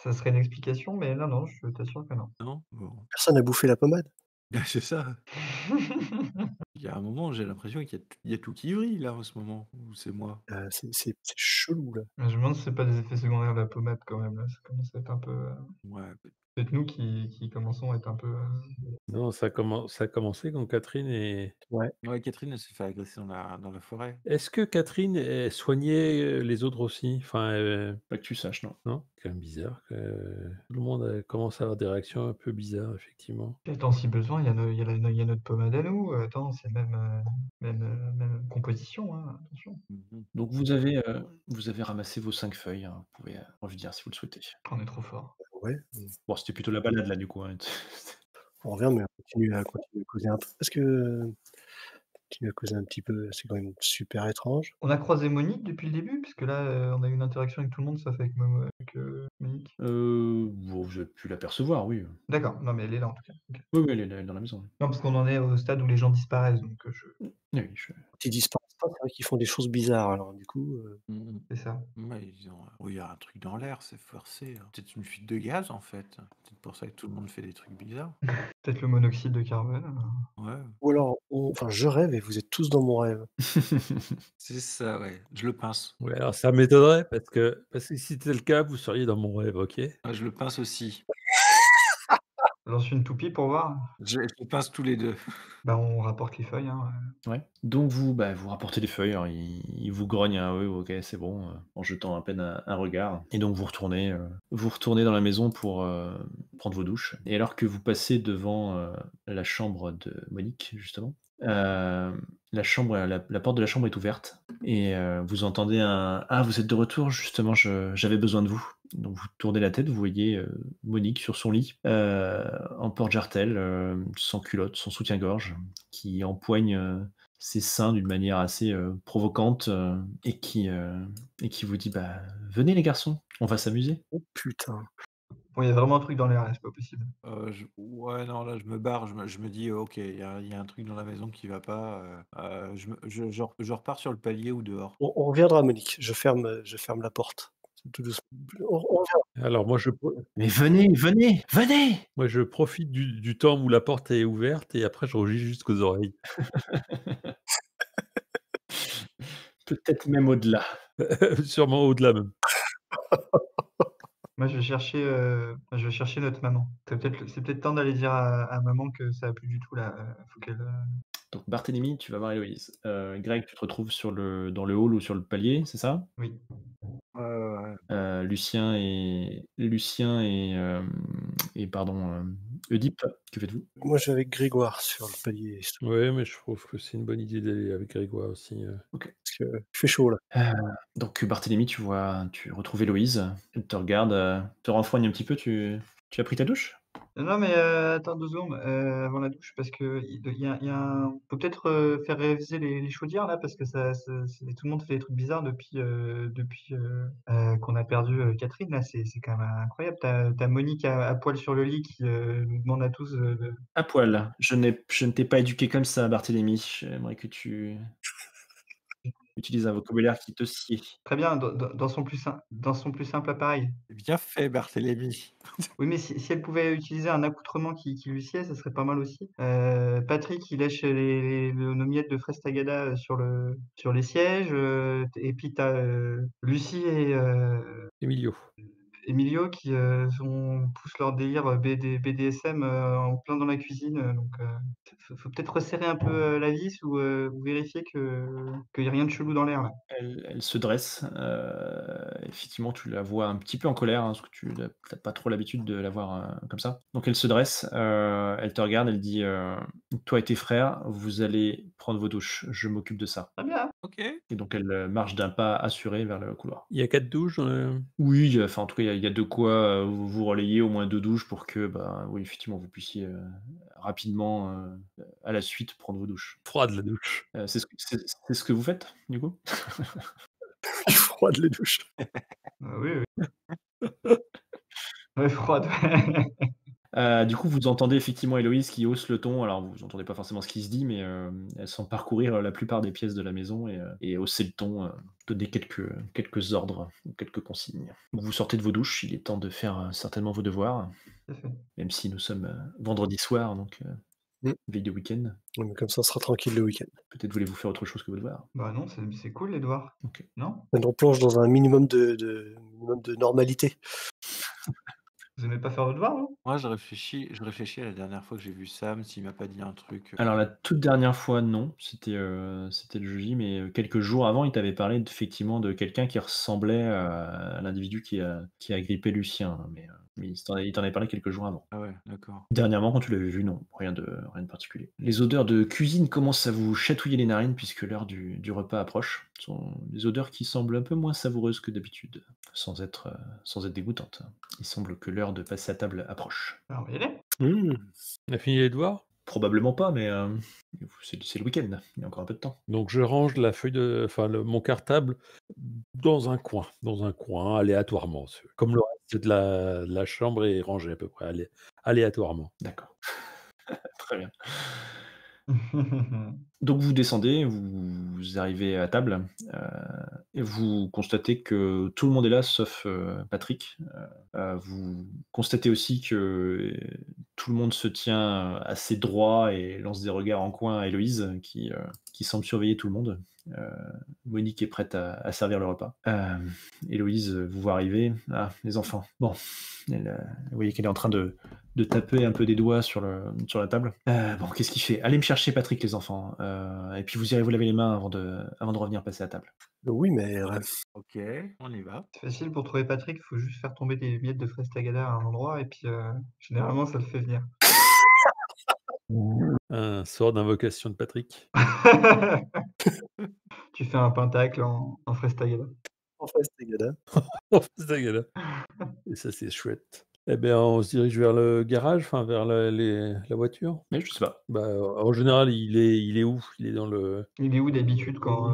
Ça serait une explication, mais non, non, je t'assure que non. Non? Bon. Personne n'a bouffé la pommade? C'est ça. Il y a un moment, j'ai l'impression qu'il y a tout qui vrille là en ce moment, ou c'est moi? C'est chelou là. Je me demande si c'est pas des effets secondaires de la pommade quand même, là. Ça commence à être un peu, Ouais, peut-être nous qui commençons à être un peu, Non, ça a commencé quand Catherine est Ouais. ouais, Catherine, elle s'est fait agresser dans la forêt. est-ce que Catherine, elle soignait, les autres aussi? Enfin, Pas que tu saches, non. non? C'est quand même bizarre que tout le monde, commence à avoir des réactions un peu bizarres, effectivement. attends, si besoin, il y a notre pommade à nous, attends, c'est même composition, hein, attention. Mmh. Donc vous avez ramassé vos 5 feuilles, hein, vous pouvez, revenir si vous le souhaitez. On est trop fort. Ouais. Bon, c'était plutôt la balade là, du coup, hein. On revient, mais on continue à causer un peu parce que continue à causer un petit peu, c'est quand même super étrange. On a croisé Monique depuis le début? Puisque là, on a eu une interaction avec tout le monde, sauf avec, Monique. Bon, vous avez pu l'apercevoir, oui. D'accord, non mais elle est là en tout cas. OK. Oui, oui, elle est dans la maison, oui. Non, parce qu'on en est au stade où les gens disparaissent, donc je Oui, je Quand ils disparaissent pas, c'est vrai qu'ils font des choses bizarres alors du coup, Mmh. c'est ça. Ouais, ils ont oui, il y a un truc dans l'air, c'est forcé, hein. Peut-être une fuite de gaz, en fait. Peut-être pour ça que tout le monde fait des trucs bizarres. Peut-être le monoxyde de carbone, Ouais, ou alors enfin je rêve et vous êtes tous dans mon rêve. c'est ça, ouais. Je le pince. Ouais, alors ça m'étonnerait parce que si c'était le cas, vous seriez dans mon rêve, OK? Ouais, je le pince aussi. lance une toupie pour voir. Je les pince tous les 2. Bah, on rapporte les feuilles, hein, Ouais. Donc vous rapportez les feuilles, alors il vous grogne un «oui, OK, c'est bon», en jetant à peine un regard et donc vous retournez dans la maison pour, prendre vos douches et alors que vous passez devant, la chambre de Monique justement, la chambre, la porte de la chambre est ouverte et vous entendez un: «Ah, vous êtes de retour, justement, j'avais besoin de vous». Donc vous tournez la tête, vous voyez, Monique sur son lit, en porte-jartel, sans culotte, sans soutien-gorge, qui empoigne, ses seins d'une manière assez, provocante, et qui vous dit: «Bah, venez les garçons, on va s'amuser». Oh putain! bon, il y a vraiment un truc dans l'air là, c'est pas possible. Je ouais, non, là, je me barre, je me dis: «OK, il y a un truc dans la maison qui va pas», je repars sur le palier ou dehors. On reviendra Monique, je ferme la porte. Tout doucement. On revient. Alors «Mais venez, venez, venez!» moi je profite du temps où la porte est ouverte et après je rugis jusqu'aux oreilles. Peut-être même au-delà. Sûrement au-delà même. Moi, je vais chercher notre maman. C'est peut-être temps d'aller dire à maman que ça va plus du tout là, faut qu'elle, Donc Barthélemy, tu vas voir Héloïse. Greg, tu te retrouves dans le hall ou sur le palier, c'est ça? oui. Ouais, ouais, ouais. Lucien et pardon, Oedipe, que faites-vous? Moi je vais avec Grégoire sur le palier, Ouais, mais je trouve que c'est une bonne idée d'aller avec Grégoire aussi. OK. parce que il fait chaud là. Donc Barthélemy, tu retrouves Héloïse, elle te regarde, te renfrogne un petit peu, tu as pris ta douche? Non, mais attends 2 secondes, avant la douche parce qu'il y a un faut peut-être, faire réviser les chaudières là parce que ça c'est tout le monde fait des trucs bizarres depuis qu'on a perdu, Catherine là, c'est quand même incroyable. Tu as Monique à poil sur le lit qui, nous demande à tous, de À poil. Je ne t'ai pas éduqué comme ça, Barthélemy. J'aimerais que tu utilises un vocabulaire qui te sied. très bien, dans son plus simple appareil. Bien fait, Barthélemy. Oui, mais si elle pouvait utiliser un accoutrement qui lui sied, ça serait pas mal aussi. Patrick, il lèche nos miettes de fraises tagada, sur les sièges, et puis tu as, Lucie Emilio. Emilio qui, poussent leur délire, BDSM, en plein dans la cuisine, donc faut peut-être resserrer un peu, la vis ou vérifier qu'il y a rien de chelou dans l'air là. Elle se dresse, effectivement, tu la vois un petit peu en colère, hein, parce que tu as pas trop l'habitude de la voir, comme ça. Donc elle se dresse, elle te regarde, elle dit, «Toi et tes frères, vous allez prendre vos douches, je m'occupe de ça» Très bien. OK. et donc elle, marche d'un pas assuré vers le couloir. Il y a 4 douches Oui, enfin, en tout cas, il y a de quoi, vous relayer au moins 2 douches pour que, bah, oui, effectivement, vous puissiez, rapidement, à la suite, prendre vos douches. froides, la douche. C'est ce que vous faites, du coup? Il froide les douches. Oui, oui. Ouais, froide, ouais. Du coup, vous entendez effectivement Héloïse qui hausse le ton. Alors, vous entendez pas forcément ce qui se dit, mais elle semble parcourir la plupart des pièces de la maison et hausser le ton, donner quelques ordres ou quelques consignes. Vous sortez de vos douches, il est temps de faire, certainement vos devoirs, Tout à fait. même si nous sommes, vendredi soir, donc Mmh. veille de week-end. Oui, mais comme ça, on sera tranquille le week-end. Peut-être voulez-vous faire autre chose que vos devoirs? Bah non, c'est cool les devoirs. OK. Non? On plonge dans un minimum de normalité. Vous aimez pas faire vos devoirs, vous? Moi, je réfléchis à la dernière fois que j'ai vu Sam, s'il m'a pas dit un truc. Alors la toute dernière fois, non, c'était le jeudi, mais quelques jours avant, il t'avait parlé effectivement de quelqu'un qui ressemblait à l'individu qui a agrippé Lucien, hein, mais il t'en avait parlé quelques jours avant. Ah ouais, d'accord. Dernièrement, quand tu l'avais vu, non, rien de particulier. Les odeurs de cuisine commencent à vous chatouiller les narines puisque l'heure du repas approche. Ce sont des odeurs qui semblent un peu moins savoureuses que d'habitude, sans être dégoûtantes. Il semble que l'heure de passer à table approche. Alors, on va y aller. Mmh. On a fini les devoirs? Probablement pas, mais c'est le week-end, il y a encore un peu de temps. Donc je range la feuille mon cartable dans un coin aléatoirement. Comme le reste de la chambre est rangé à peu près aléatoirement. D'accord. Très bien. Donc vous descendez, vous arrivez à table, et vous constatez que tout le monde est là sauf, Patrick. Vous constatez aussi que, tout le monde se tient assez droit et lance des regards en coin à Héloïse qui semble surveiller tout le monde. Heu, Monique est prête à servir le repas. Héloïse vous voit arriver: «Ah, les enfants». Bon, vous voyez qu'elle est en train de taper un peu des doigts sur la table. Bon, qu'est-ce qu'il fait? Allez me chercher Patrick, les enfants, et puis vous irez vous laver les mains avant de revenir passer à table. Oui, mais OK, on y va. C'est facile pour trouver Patrick, il faut juste faire tomber des miettes de fraise tagada à un endroit et puis, généralement ça le fait venir. Un sort d'invocation de Patrick. Tu fais un pentacle en fraise tagada. en face, les gars, Oh, c'est dégueulasse. Et ça, c'est chouette. Eh bien, on se dirige vers le garage, enfin vers la voiture. Mais je sais pas. Bah, en général, il est où? Il est dans le Il est où d'habitude quand,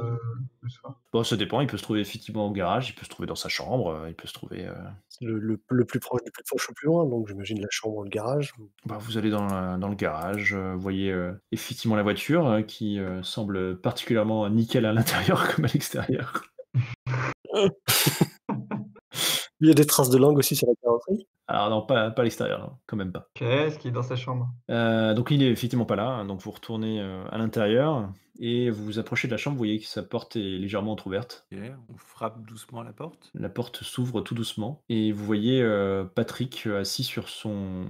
le soir? Bon, ça dépend, il peut se trouver effectivement au garage, il peut se trouver dans sa chambre, il peut se trouver, c'est le plus proche du plus proche au plus loin, donc j'imagine la chambre ou le garage. bah, vous allez dans le garage, vous voyez, effectivement la voiture, qui, semble particulièrement nickel à l'intérieur comme à l'extérieur. Il y a des traces de langue aussi sur la carrosserie? Alors non, pas à l'extérieur, non, quand même pas. Qu'est-ce qui est dans sa chambre? Donc il est effectivement pas là, hein, donc vous retournez, à l'intérieur et vous vous approchez de la chambre, vous voyez que sa porte est légèrement entrouverte. OK, on frappe doucement à la porte. La porte s'ouvre tout doucement et vous voyez, Patrick, assis sur son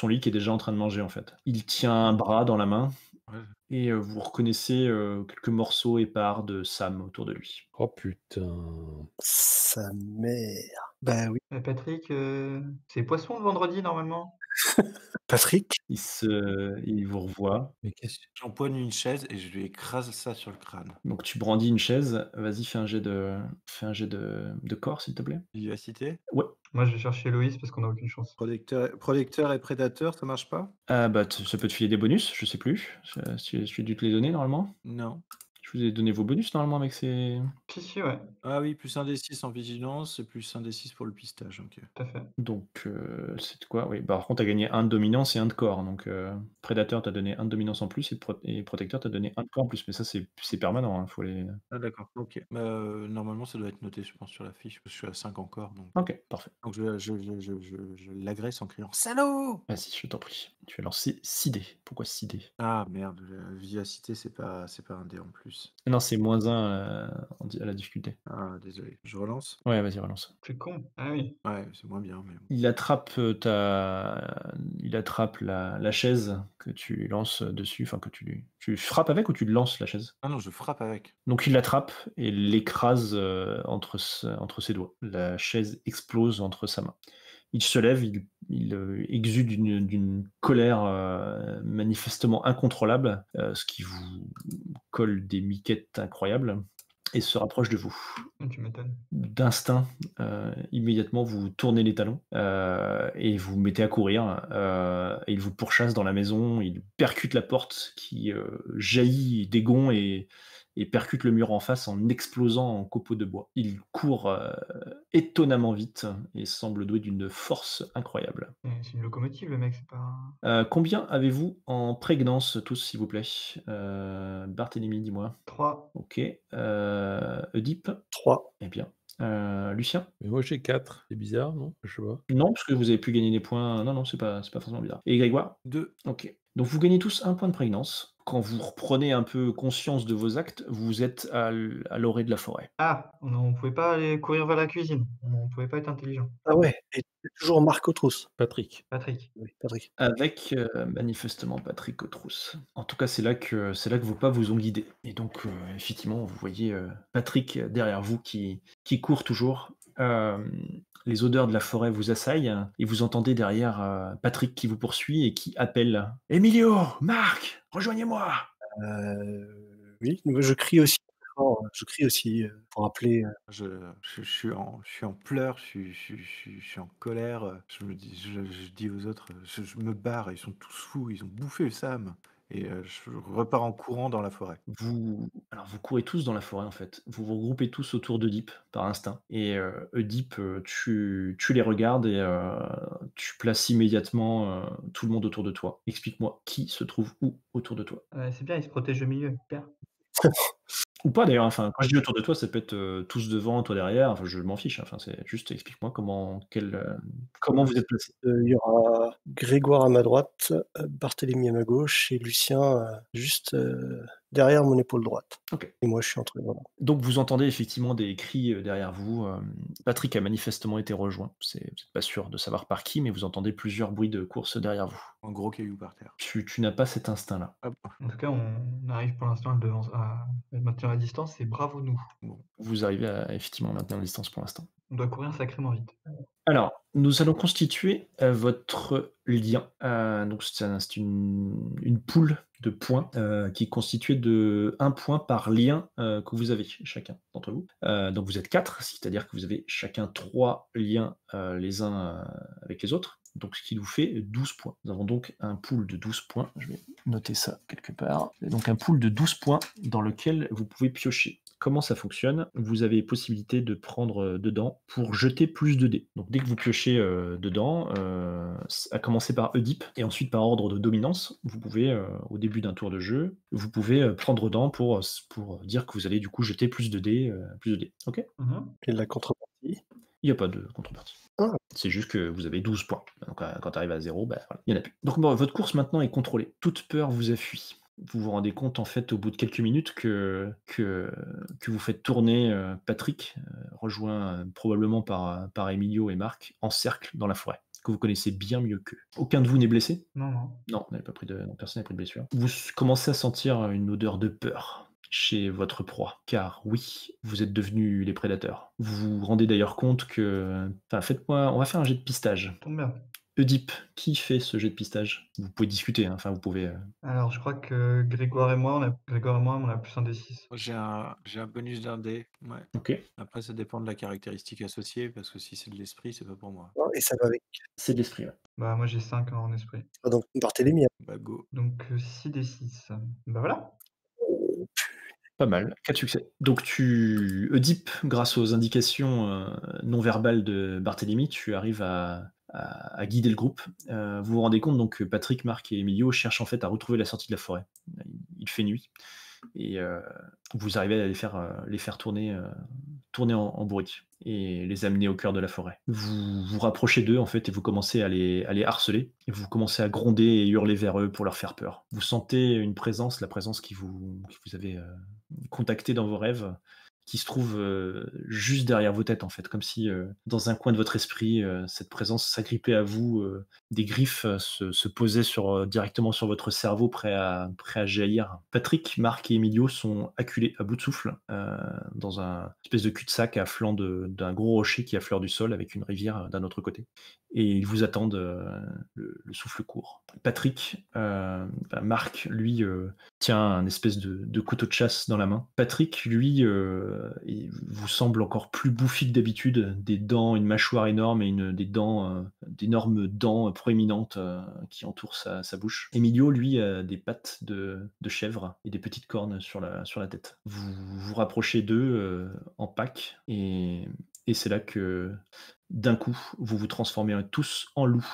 lit qui est déjà en train de manger, en fait. Il tient un bras dans la main Ouais. et vous reconnaissez, quelques morceaux épars de Sam autour de lui. Oh putain! Sa mère. Bah oui. Patrick, c'est poisson le vendredi normalement? Patrick? Il vous revoit, Mais qu'est-ce J'empoigne une chaise et je lui écrase ça sur le crâne. donc tu brandis une chaise. Vas-y, fais un jet de corps, s'il te plaît. Vivacité? Ouais. Moi je vais chercher Loïs parce qu'on a aucune chance. Protecteur et prédateur, ça marche pas? Ah bah, ça peut te filer des bonus, je sais plus. J'ai dû te les donner normalement? Non. Je vous ai donné vos bonus normalement avec ces. Si, ouais, Ah oui, plus 1 d 6 en vigilance et plus 1 d 6 pour le pistage, OK. tout à fait. Donc, c'est quoi? Oui, bah, par contre, tu as gagné 1 de dominance et 1 de corps. Donc, prédateur t'a donné 1 de dominance en plus et protecteur t'a donné 1 de corps en plus. Mais ça, c'est permanent, hein, faut les. Ah d'accord, OK. Bah, normalement, ça doit être noté, je pense, sur la fiche, parce que je suis à 5 encore, donc OK, parfait. je l'agresse en criant: «Salaud!» Vas-y, je t'en prie. Tu as lancé 6 dés. Pourquoi 6 dés? Ah merde, vivacité, c'est pas un dé en plus. Non, c'est -1 à la difficulté. Ah, désolé. Je relance? Ouais, vas-y, relance. C'est con. Ah oui. Ouais, c'est moins bien, mais bon. Il attrape la chaise que tu lances dessus, enfin que tu frappes avec ou tu lances la chaise? Ah non, je frappe avec. Donc il l'attrape et l'écrase entre ses doigts. La chaise explose entre sa main. Il se lève, il exude d'une colère manifestement incontrôlable, ce qui vous colle des miquettes incroyables, et se rapproche de vous. Tu m'étonnes. D'instinct, immédiatement, vous tournez les talons et vous vous mettez à courir. Et il vous pourchasse dans la maison, il percute la porte qui jaillit des gonds et percute le mur en face en explosant en copeaux de bois. Il court étonnamment vite et semble doué d'une force incroyable. C'est une locomotive, le mec, c'est pas. Combien avez-vous en prégnance, tous, s'il vous plaît? Barthélemy, dis-moi. 3. Ok. Oedipe? 3. Eh bien. Lucien? Mais moi, j'ai 4. C'est bizarre, non? Je sais pas. Non, parce que vous avez pu gagner des points. Non, c'est pas forcément bizarre. Et Grégoire? 2. Ok. Donc vous gagnez tous un point de prégnance. Quand vous reprenez un peu conscience de vos actes, vous êtes à l'orée de la forêt. Ah, on pouvait pas aller courir vers la cuisine. On pouvait pas être intelligent. Ah ouais, et c'est toujours Marc Autrous. Patrick. Patrick. Oui, Patrick. Avec manifestement Patrick Autrous. En tout cas, c'est là que vos pas vous ont guidé. Et donc, effectivement, vous voyez Patrick derrière vous qui court toujours. Les odeurs de la forêt vous assaillent et vous entendez derrière Patrick qui vous poursuit et qui appelle « Emilio! Marc! Rejoignez-moi !» Oui, je crie aussi fort, je crie aussi pour appeler. Je suis en pleurs, je suis en colère. Je dis aux autres, je me barre, ils sont tous fous, ils ont bouffé Sam. Et je repars en courant dans la forêt. Vous courez tous dans la forêt en fait. Vous vous regroupez tous autour d'Oedipe par instinct. Et Oedipe, tu les regardes et tu places immédiatement tout le monde autour de toi. Explique-moi qui se trouve où autour de toi. C'est bien, il se protège au milieu. Super. Ou pas d'ailleurs, enfin, quand je dis autour de toi, ça peut être tous devant, toi derrière, enfin, je m'en fiche. Enfin, c'est juste explique-moi comment vous êtes placés. Il y aura Grégoire à ma droite, Barthélemy à ma gauche et Lucien juste derrière mon épaule droite. Ok. Et moi, je suis entre eux. Voilà. Donc vous entendez effectivement des cris derrière vous. Patrick a manifestement été rejoint. Vous n'êtes pas sûr de savoir par qui, mais vous entendez plusieurs bruits de course derrière vous. Un gros caillou par terre. Tu n'as pas cet instinct-là. Hop. En tout cas, on arrive pour l'instant à maintenir la distance et bravo nous. Bon. Vous arrivez à effectivement maintenir la distance pour l'instant. On doit courir sacrément vite. Alors, nous allons constituer votre lien. Donc c'est une poule de points qui est constituée de 1 point par lien que vous avez chacun d'entre vous. Donc vous êtes 4, c'est-à-dire que vous avez chacun 3 liens les uns avec les autres. Donc ce qui nous fait 12 points. Nous avons donc un pool de 12 points. Je vais noter ça quelque part. Donc un pool de 12 points dans lequel vous pouvez piocher. Comment ça fonctionne? Vous avez possibilité de prendre dedans pour jeter plus de dés. Donc dès que vous piochez dedans, à commencer par Oedipe et ensuite par ordre de dominance, vous pouvez, au début d'un tour de jeu, vous pouvez prendre dedans pour dire que vous allez du coup jeter plus de dés. Ok? Et la contrepartie. Il n'y a pas de contrepartie. Ah. C'est juste que vous avez 12 points. Donc quand tu arrives à 0, voilà, il n'y en a plus. Donc votre course maintenant est contrôlée. Toute peur vous a fui. Vous vous rendez compte en fait au bout de quelques minutes que vous faites tourner Patrick, rejoint probablement par Emilio et Marc, en cercle dans la forêt, que vous connaissez bien mieux qu'eux. Aucun de vous n'est blessé? Non. Non, personne n'a pris de blessure. Vous commencez à sentir une odeur de peur chez votre proie, car oui, vous êtes devenus les prédateurs. Vous vous rendez d'ailleurs compte que... Enfin, on va faire un jet de pistage. Tombe bien. Oedipe, qui fait ce jet de pistage? Vous pouvez discuter, hein, enfin vous pouvez... Alors, je crois que Grégoire et moi, on a plus un des 6. J'ai un bonus d'un dé. Ouais. Ok. Après, ça dépend de la caractéristique associée, parce que si c'est de l'esprit, c'est pas pour moi. Et ça va avec. C'est de l'esprit, ouais. Bah, moi, j'ai 5 en esprit. Ah, donc Barthélemy. Bah, go. Donc, 6 des 6. Bah, voilà. Pas mal, 4 succès. Donc Oedipe, grâce aux indications non verbales de Barthélemy, tu arrives à guider le groupe. Vous vous rendez compte donc que Patrick, Marc et Emilio cherchent en fait à retrouver la sortie de la forêt. Il fait nuit. Et vous arrivez à les faire tourner tourner en bruit et les amener au cœur de la forêt. Vous vous rapprochez d'eux en fait et vous commencez à les harceler et vous commencez à gronder et hurler vers eux pour leur faire peur. Vous sentez une présence, la présence qui vous avez contacté dans vos rêves, qui se trouve juste derrière vos têtes en fait, comme si dans un coin de votre esprit, cette présence s'agrippait à vous, des griffes se posaient directement sur votre cerveau, prêt à jaillir. Patrick, Marc et Emilio sont acculés à bout de souffle dans un espèce de cul-de-sac à flanc d'un gros rocher qui affleure du sol avec une rivière d'un autre côté. Et ils vous attendent le souffle court. Patrick, Marc, lui, tient un espèce de couteau de chasse dans la main. Patrick, lui, il vous semble encore plus bouffi que d'habitude, des dents, une mâchoire énorme et d'énormes dents proéminentes qui entourent sa bouche. Emilio, lui, a des pattes de chèvre et des petites cornes sur la tête. Vous vous rapprochez d'eux en pack et c'est là que d'un coup, vous vous transformez tous en loup.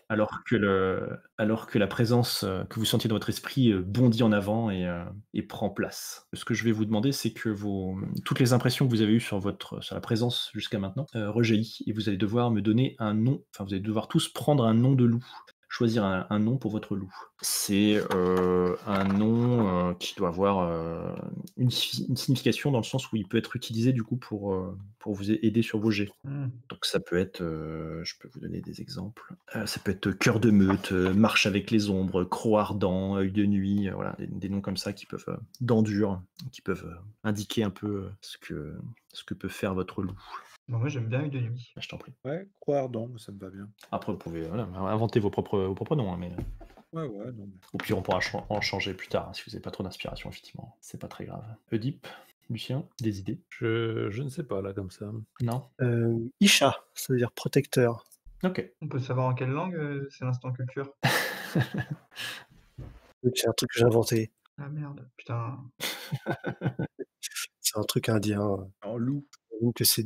Alors que la présence que vous sentiez dans votre esprit bondit en avant et prend place. Ce que je vais vous demander, c'est que toutes les impressions que vous avez eues sur la présence jusqu'à maintenant rejaillit et vous allez devoir me donner un nom. Enfin, vous allez devoir tous prendre un nom de loup. Choisir un nom pour votre loup. C'est un nom qui doit avoir une signification dans le sens où il peut être utilisé du coup pour vous aider sur vos jets. Donc ça peut être, je peux vous donner des exemples, ça peut être cœur de meute, marche avec les ombres, croc ardent, œil de nuit, voilà, des noms comme ça qui peuvent, dents dures, qui peuvent indiquer un peu ce que peut faire votre loup. Bah, moi, j'aime bien Œil de nuit. Je t'en prie. Ouais, croix ardent, ça me va bien. Après, vous pouvez inventer vos propres noms, hein, mais Ouais, non. au pire, on pourra en changer plus tard, hein, si vous n'avez pas trop d'inspiration, effectivement. C'est pas très grave. Oedipe, Lucien, des idées? Je ne sais pas, là, comme ça. Non? Isha, ça veut dire protecteur. Ok. On peut savoir en quelle langue c'est l'instant culture? C'est un truc que j'ai inventé. Ah merde, putain. C'est un truc indien. En loup. J'imagine que c'est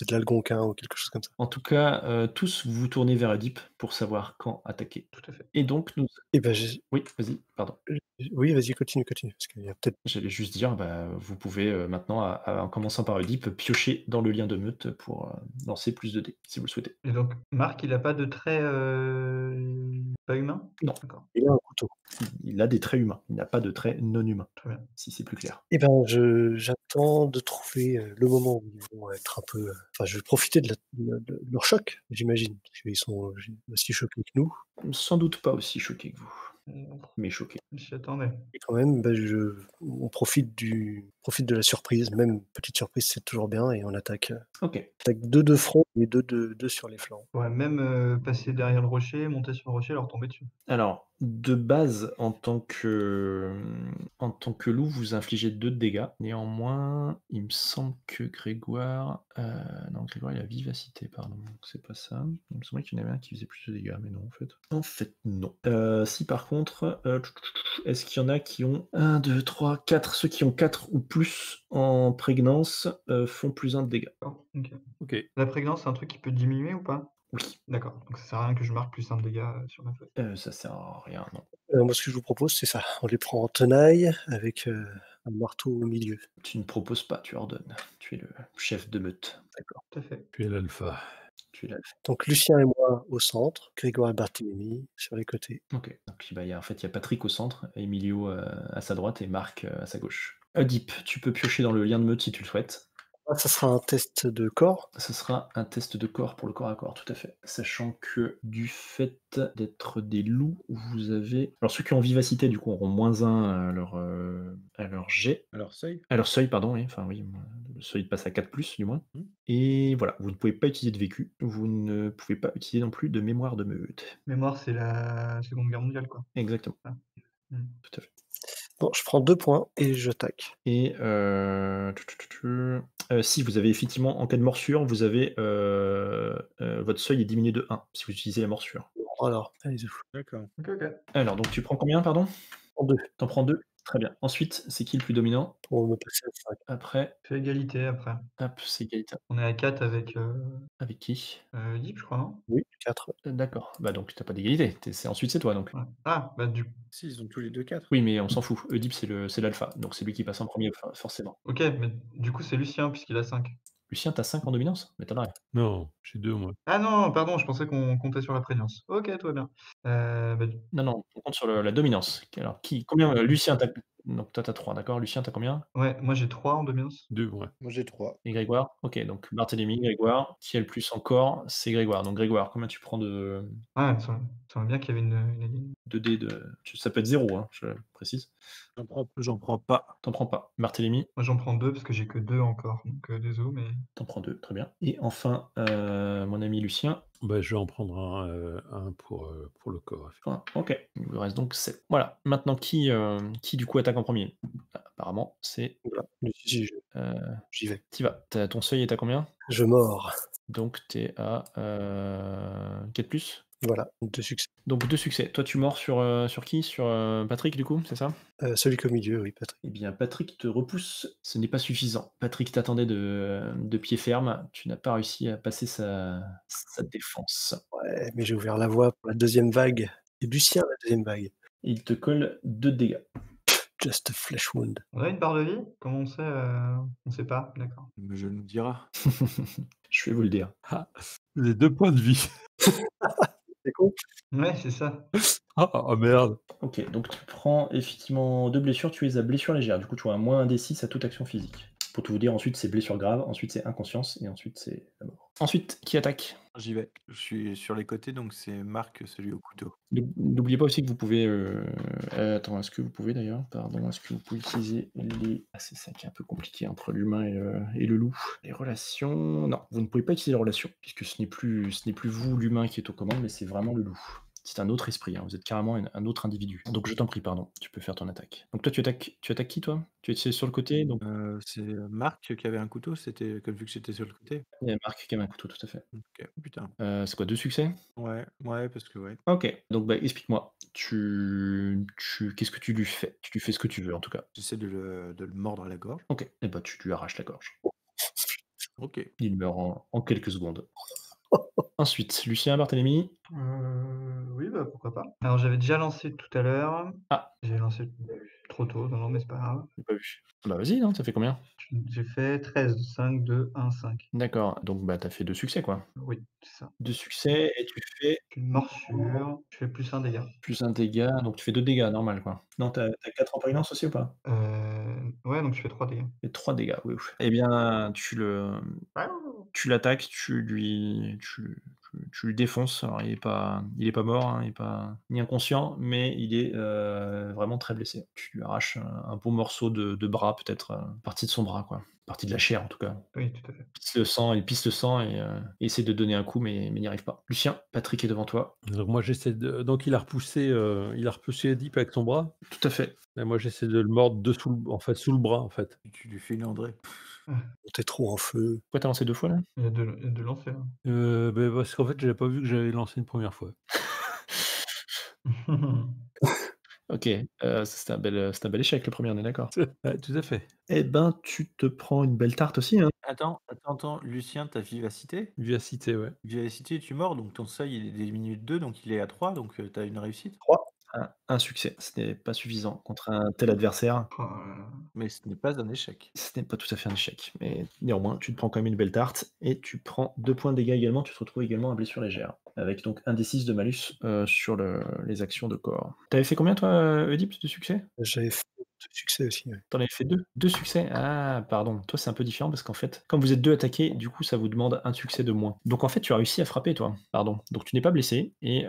de l'algonquin ou quelque chose comme ça. En tout cas, tous vous vous tournez vers Oedipe pour savoir quand attaquer. Tout à fait. Et donc, Et ben, oui, vas-y, pardon. oui, vas-y, continue, parce qu'il y a peut-être. J'allais juste dire, vous pouvez maintenant, en commençant par Oedipe, piocher dans le lien de meute pour lancer plus de dés, si vous le souhaitez. Et donc, Marc, il a pas de traits pas humains? Non. D'accord, Il a un couteau. Il a des traits humains, il n'a pas de traits non humains, très bien. si c'est plus clair. Et ben, j'attends de trouver le moment où ils vont être un peu. Enfin, je vais profiter de leur choc, j'imagine, parce qu'ils sont aussi choqués que nous. Sans doute pas aussi choqué que vous, On mais choqué. j'y attendais. Et quand même, on profite de la surprise. Même petite surprise, c'est toujours bien, et on attaque. Ok. Attaque 2 de front et 2 sur les flancs. Ouais, même passer derrière le rocher, monter sur le rocher, leur tomber dessus. Alors, de base, en tant que loup, vous infligez 2 de dégâts. Néanmoins, il me semble que Grégoire... non, Grégoire, il a vivacité, pardon. Donc c'est pas ça. Il me semblait qu'il y en avait un qui faisait plus de dégâts, mais non, en fait. En fait, non. Si par contre, est-ce qu'il y en a qui ont 1, 2, 3, 4... Ceux qui ont 4 ou plus en prégnance font plus 1 de dégâts. D'accord, OK. Ok. La prégnance, c'est un truc qui peut diminuer ou pas? Oui. D'accord, donc ça sert à rien que je marque plus 1 de dégâts sur ma feuille. Ça sert à rien, non. Moi, ce que je vous propose, c'est ça. On les prend en tenaille avec un marteau au milieu. Tu ne proposes pas, tu ordonnes. Tu es le chef de meute. D'accord. Tout à fait. Puis l'alpha. Tu es là. Donc Lucien et moi au centre, Grégoire et Barthélemy sur les côtés. Ok. Donc il y a Patrick au centre, Emilio à sa droite et Marc à sa gauche. Oedipe, tu peux piocher dans le lien de meute si tu le souhaites. Ah, ça sera un test de corps. Ce sera un test de corps pour le corps à corps, tout à fait. Sachant que du fait d'être des loups, vous avez... Alors ceux qui ont vivacité, du coup, auront -1 à leur jet. Alors, seuil. À leur seuil, pardon, oui. Enfin oui, le seuil passe à 4+, du moins. Mmh. Et voilà, vous ne pouvez pas utiliser de vécu. Vous ne pouvez pas utiliser non plus de mémoire de meute. Mémoire, c'est la Seconde Guerre mondiale, quoi. Exactement. Ah. Mmh. Tout à fait. Bon, je prends 2 points et j'attaque. Et si vous avez effectivement, en cas de morsure, vous avez votre seuil est diminué de 1 si vous utilisez la morsure. Alors, allez-y. D'accord. OK. Alors, donc tu prends combien, pardon? En 2. T'en prends 2. Très bien. Ensuite, c'est qui le plus dominant? Pour me passer à 5. Après, Fait égalité après. hop, c'est égalité. On est à 4 avec, Avec qui? Deep, je crois, non? Oui, 4. D'accord. Bah, donc tu pas d'égalité. Ensuite, c'est toi, donc. Ouais. Ah, bah, du Si, ils ont tous les deux 4. Oui, mais on s'en fout. Oedipe, c'est l'alpha, donc c'est lui qui passe en premier, forcément. OK, mais du coup, c'est Lucien puisqu'il a 5. Lucien, t'as 5 en dominance? M'étonnerait. Non, j'ai 2 moi. Ah non, pardon, je pensais qu'on comptait sur la prégnance. OK, tout va bien. Bah, Non, non, on compte sur la dominance. Alors, combien, Lucien, donc toi, t'as 3, d'accord. Lucien, t'as combien? ouais, moi j'ai 3 en dominance. 2 moi. Moi, j'ai 3. Et Grégoire? Ok, donc Barthélemy, Grégoire. Qui a le plus encore? C'est Grégoire. Donc Grégoire, combien tu prends Ah, ça semble bien qu'il y avait une de dés ça peut être 0, hein, je précise. J'en prends pas. T'en prends pas. Barthélemy, moi j'en prends 2 parce que j'ai que 2 encore, donc désolé, mais t'en prends 2, très bien. Et enfin, mon ami Lucien, Bah, je vais en prendre un pour le corps. ok, il vous reste donc 7. Voilà, maintenant qui du coup attaque en premier? Apparemment, c'est Voilà. Si, euh, j'y vais. t'y vas. Ton seuil est à combien? Je mords. Donc t'es à 4+. Voilà, 2 succès. Donc 2 succès. Toi, tu mords sur qui? Sur Patrick, du coup, c'est ça? Celui qui est au milieu, oui, Patrick. Eh bien, Patrick te repousse. Ce n'est pas suffisant. Patrick t'attendait de pied ferme. Tu n'as pas réussi à passer sa défense. Ouais, mais j'ai ouvert la voie pour la 2e vague. C'est Lucien, la 2e vague. Il te colle 2 dégâts. Just a flesh wound. on a une barre de vie? Comment on sait, on sait pas, d'accord. Mais je nous dira. Je vais vous le dire. Ah, les 2 points de vie. C'est con. Ouais, c'est ça. Ah merde. Ok, donc tu prends effectivement 2 blessures. Tu es à blessure légère. Du coup, tu as un moins 1 d6 à toute action physique. Pour tout vous dire, ensuite c'est blessure grave, ensuite c'est inconscience, et ensuite c'est la mort. Ensuite, qui attaque? J'y vais. Je suis sur les côtés, donc c'est Marc, celui au couteau. N'oubliez pas aussi que vous pouvez. Attends, est-ce que vous pouvez d'ailleurs? Pardon, est-ce que vous pouvez utiliser les. Ah, c'est ça qui est un peu compliqué entre l'humain et le loup. Les relations. Non, vous ne pouvez pas utiliser les relations, puisque ce n'est plus vous, l'humain, qui est aux commandes, mais c'est vraiment le loup. C'est un autre esprit, hein. Vous êtes carrément un autre individu. Donc je t'en prie, pardon, tu peux faire ton attaque. Donc toi, tu attaques qui, toi? Tu es sur le côté, donc C'est Marc qui avait un couteau, c'était comme vu que j'étais sur le côté. il y a Marc qui a un couteau, tout à fait. Ok, putain. C'est quoi, 2 succès? Ouais, parce que ouais. Ok, donc bah, explique-moi. Qu'est-ce que tu lui fais? Tu lui fais ce que tu veux, en tout cas. J'essaie de le mordre à la gorge. Ok, et bah tu lui arraches la gorge. Ok. Il meurt en quelques secondes. Ensuite, Lucien, Barthélemy. Oui, bah, pourquoi pas. Alors j'avais déjà lancé tout à l'heure. Ah. J'ai lancé trop tôt, non, mais c'est pas grave. J'ai pas vu. Bah vas-y, non, ça fait combien? J'ai fait 13, 5, 2, 1, 5. D'accord, donc bah t'as fait 2 succès, quoi. Oui, c'est ça. 2 succès et tu fais Une morsure, je fais plus 1 dégât. plus 1 dégât, donc tu fais 2 dégâts, normal, quoi. Non, t'as 4 en prégnance aussi ou pas? Ouais, donc je fais 3 dégâts. Et 3 dégâts, oui, ouf. Eh bien, tu l'attaques, tu lui défonces. Alors il est pas mort, hein, il est pas ni inconscient, mais il est vraiment très blessé. Tu lui arraches un beau morceau de bras, peut-être partie de son bras, quoi. Partie de la chair, en tout cas. Oui, tout à fait. Il pisse le sang et essaie de donner un coup, mais n'y arrive pas. Lucien, Patrick est devant toi. Donc moi j'essaie de. Donc il a repoussé Deep avec son bras. Tout à fait. Et moi j'essaie de le mordre sous le bras en fait. Tu lui fais une André. T'es trop en feu. Pourquoi t'as lancé 2 fois, là? Il y a 2 lancers, là. Parce qu'en fait j'avais pas vu que j'avais lancé une première fois. Ok, c'était un bel échec, le premier, on est d'accord. Ouais, tout à fait. Eh ben, tu te prends une belle tarte aussi, hein. Attends. Lucien, ta vivacité? Vivacité, ouais. Vivacité, tu mords, donc ton seuil il est diminué de 2, donc il est à 3, donc tu as une réussite. 3. Un succès, ce n'est pas suffisant contre un tel adversaire. Oh là là. Mais ce n'est pas un échec. Ce n'est pas tout à fait un échec, mais néanmoins, tu te prends quand même une belle tarte et tu prends 2 points de dégâts également. Tu te retrouves également à blessure légère, avec donc un D6 de malus sur les actions de corps. T'avais fait combien, toi, Oedipe, de succès? J'avais fait 2 succès aussi, ouais. T'en avais fait 2? 2 succès? Ah, pardon. Toi, c'est un peu différent parce qu'en fait, comme vous êtes 2 attaqués, du coup, ça vous demande un succès de moins. Donc en fait, tu as réussi à frapper, toi. Pardon. Donc tu n'es pas blessé et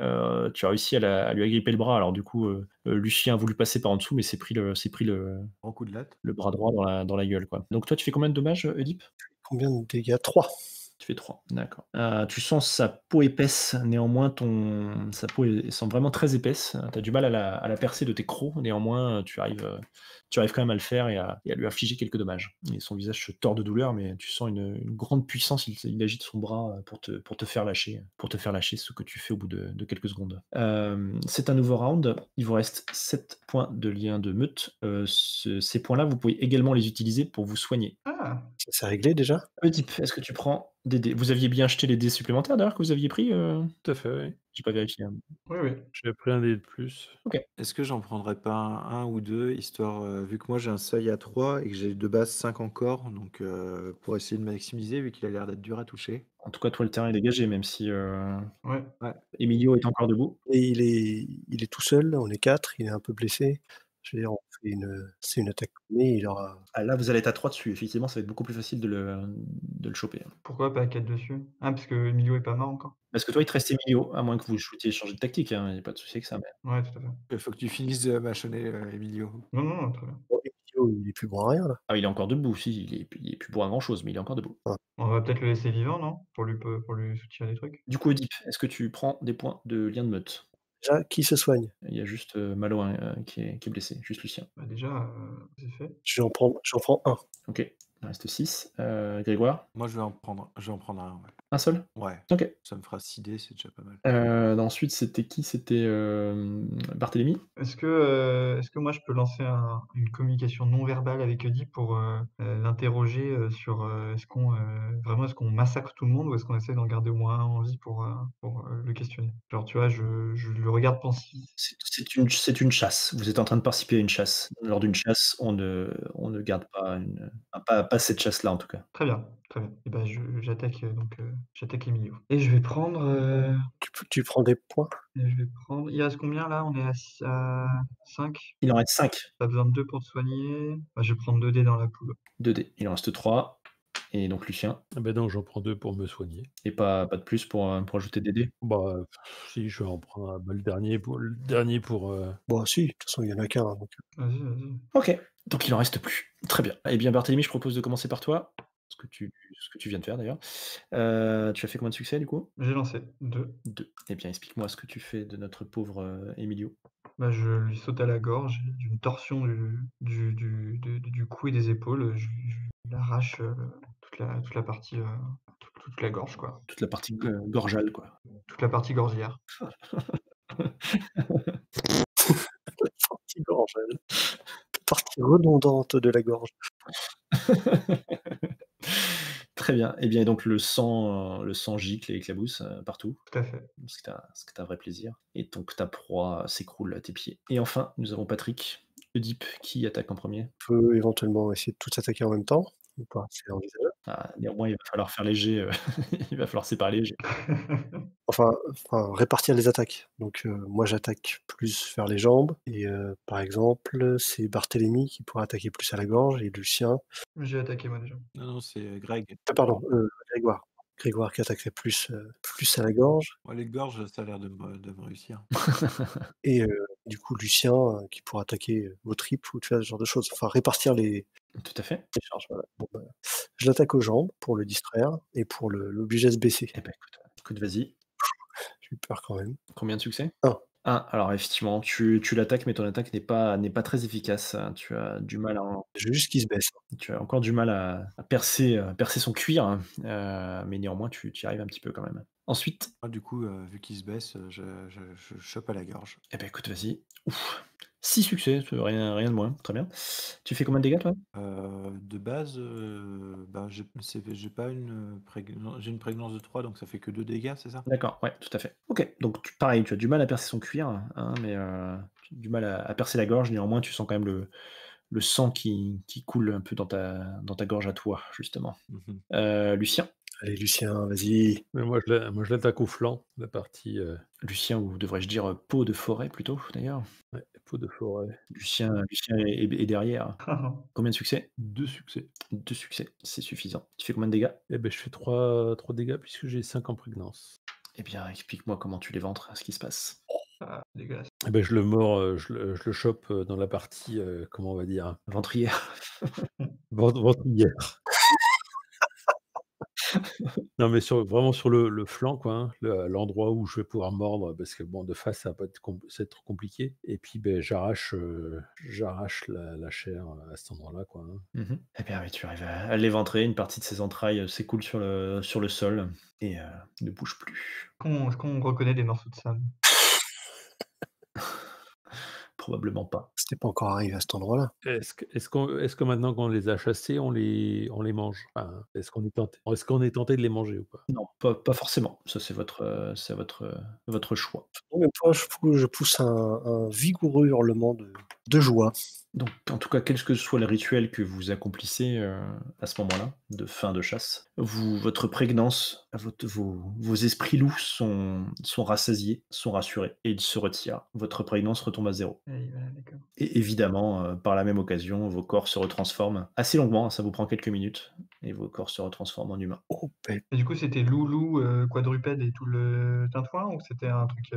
tu as réussi à lui agripper le bras. Alors du coup, Lucien a voulu passer par en dessous, mais s'est pris le Grand coup de latte. bras droit dans la gueule, quoi. Donc toi, tu fais combien de dommages, Oedipe? Combien de dégâts? 3. Tu fais 3, d'accord. Tu sens sa peau épaisse, néanmoins sa peau semble vraiment très épaisse. Tu as du mal à la percer de tes crocs, néanmoins tu arrives quand même à le faire et à lui infliger quelques dommages. Et son visage se tord de douleur, mais tu sens une grande puissance, il agite son bras pour te faire lâcher, ce que tu fais au bout de quelques secondes. C'est un nouveau round, il vous reste 7 points de lien de meute. Ces points-là, vous pouvez également les utiliser pour vous soigner. Ah! Ça s'est réglé déjà? Oedipe, est-ce que tu prends des dés? Vous aviez bien acheté les dés supplémentaires d'ailleurs que vous aviez pris? Tout à fait, oui. J'ai pas vérifié, hein. Oui, oui. J'ai pris un dé de plus. OK. Est-ce que j'en prendrais pas un ou 2 histoire, vu que moi j'ai un seuil à 3 et que j'ai de base 5 encore, donc pour essayer de maximiser vu qu'il a l'air d'être dur à toucher. En tout cas, toi, le terrain est dégagé, même si, Ouais. Ouais. Emilio est encore debout. Et il est tout seul, on est 4, il est un peu blessé. Je veux dire, c'est une attaque mais il aura Ah là, vous allez être à 3 dessus. Effectivement, ça va être beaucoup plus facile de le choper. Pourquoi pas 4 dessus? Ah, parce que Emilio est pas mort encore? Parce que toi, il te reste Emilio, à moins que vous souhaitiez changer de tactique, hein, il y a pas de souci avec ça, mais Ouais, tout à fait. Il faut que tu finisses de mâchonner, Emilio. Non, non, non, très bien. bon, Emilio, il est plus bon à rien là. ah, il est encore debout, si, il est plus pour à grand chose, mais il est encore debout. On va peut-être le laisser vivant, non? Pour lui soutirer des trucs? Du coup, Oedipe, est-ce que tu prends des points de lien de meute? Déjà, qui se soigne? Il y a juste, Malouin, qui est blessé, juste Lucien. Bah, déjà, c'est fait. J'en prends un. OK, il reste 6. Grégoire? Moi je vais en prendre un, ouais. Un seul? Ouais, OK. ça me fera 6 dés, c'est déjà pas mal. Ensuite, c'était qui? C'était, Barthélemy? Est-ce que moi je peux lancer une communication non verbale avec Eddie pour l'interroger sur est-ce qu'on massacre tout le monde ou est-ce qu'on essaie d'en garder au moins un en vie pour le questionner? Genre, tu vois, je le regarde pensif. C'est une chasse. Vous êtes en train de participer à une chasse. Lors d'une chasse, on ne garde pas pas cette chasse-là, en tout cas. Très bien, très bien. Et ben, j'attaque Emilio. Et je vais prendre, Tu prends des points? il reste combien là? On est à 5. Il en reste 5. Tu as besoin de 2 pour te soigner. Bah, je vais prendre 2 dés dans la poule. 2 dés. Il en reste 3 et donc Lucien Ah ben non, j'en prends 2 pour me soigner. et pas de plus pour ajouter des dés? Bah, si, je vais en prendre un. Bah, le dernier pour, Bon si, de toute façon il y en a qu'un donc Vas-y, vas-y. OK, donc il en reste plus. Très bien. Eh bien, Barthélemy, je propose de commencer par toi, ce que tu viens de faire d'ailleurs. Tu as fait combien de succès, du coup? J'ai lancé 2. 2. Eh bien, explique-moi ce que tu fais de notre pauvre, Emilio. Bah, je lui saute à la gorge, j'ai une torsion du cou et des épaules, je lui arrache, toute la partie, toute la gorge quoi, Toute la partie gorgeale, quoi. toute la partie gorgière. la partie gorge, partie redondante de la gorge. Très bien. Eh bien, donc le sang gicle et éclabousse, partout, Tout à fait. ce qui est un vrai plaisir et donc ta proie s'écroule à tes pieds et enfin, nous avons Patrick, Oedipe qui attaque en premier. On peut éventuellement essayer de tous attaquer en même temps ou pas? C'est envisageable? Néanmoins, il va falloir faire léger, il va falloir séparer léger. Enfin répartir les attaques. Donc moi j'attaque plus vers les jambes et par exemple, c'est Barthélemy qui pourra attaquer plus à la gorge et Lucien J'ai attaqué moi déjà. Non, non, c'est Greg. pardon, Grégoire. Grégoire qui attaquerait plus à la gorge Moi, les gorges, ça a l'air de me réussir. et du coup Lucien, qui pourra attaquer, aux tripes ou tu vois, ce genre de choses. Enfin répartir les Tout à fait. charges, voilà. Bon bah, je l'attaque aux jambes pour le distraire et pour l'obliger à se baisser. Eh ben, écoute, vas-y. J'ai eu peur quand même. Combien de succès? 1. 1. Alors effectivement, tu l'attaques, mais ton attaque n'est pas très efficace, hein. Je veux juste qu'il se baisse. Tu as encore du mal à percer son cuir, hein, mais néanmoins tu y arrives un petit peu quand même. Ensuite, Moi, du coup, vu qu'il se baisse, je chope à la gorge. eh ben, écoute, vas-y. Ouf, 6 succès, rien de moins, très bien. Tu fais combien de dégâts, toi? De base, bah, j'ai pas j'ai une prégnance de 3, donc ça fait que 2 dégâts, c'est ça? D'accord, ouais, tout à fait. OK, donc pareil, tu as du mal à percer son cuir, hein, mais tu as du mal à percer la gorge, néanmoins tu sens quand même le sang qui coule un peu dans ta gorge à toi, justement. Mmh. Lucien? Allez Lucien, vas-y. mais moi je l'attaque au flanc, la partie, Lucien, ou devrais-je dire, peau de forêt plutôt, d'ailleurs? ouais, peau de forêt. Lucien est derrière. Combien de succès? 2 succès. 2 succès, c'est suffisant. Tu fais combien de dégâts? Et ben je fais 3 dégâts puisque j'ai 5 en prégnance. Eh bien, explique-moi comment tu les ventres, ce qui se passe. Ah, dégueulasse. Et ben je le mords, je le chope, dans la partie, comment on va dire? Ventrière. Ventrière. Non, mais vraiment sur le flanc, quoi, hein, l'endroit où je vais pouvoir mordre, parce que bon, de face, ça va pas être compliqué. Et puis, ben, j'arrache la chair à cet endroit-là, quoi, hein. Eh bien oui, tu arrives à l'éventrer, une partie de ses entrailles s'écoule sur le sol et ne bouge plus. Est-ce qu'on reconnaît des morceaux de sable? Probablement pas. C'était pas encore arrivé à cet endroit-là. Est-ce que maintenant qu'on les a chassés, on les mange? Enfin, est-ce qu'on est tenté de les manger ou pas? Non, pas forcément. Ça, c'est votre choix. En même temps, je pousse un vigoureux hurlement de joie. Donc, en tout cas, quel que soit le rituel que vous accomplissez à ce moment-là, de fin de chasse, votre prégnance, vos esprits loups sont rassasiés, sont rassurés, et ils se retirent. Votre prégnance retombe à 0. Oui, voilà, d'accord. Et évidemment, par la même occasion, vos corps se retransforment assez longuement, hein, ça vous prend quelques minutes, et vos corps se retransforment en humains. Oh, bête. Et du coup, c'était loup, quadrupède et tout le tintouin ou c'était un truc,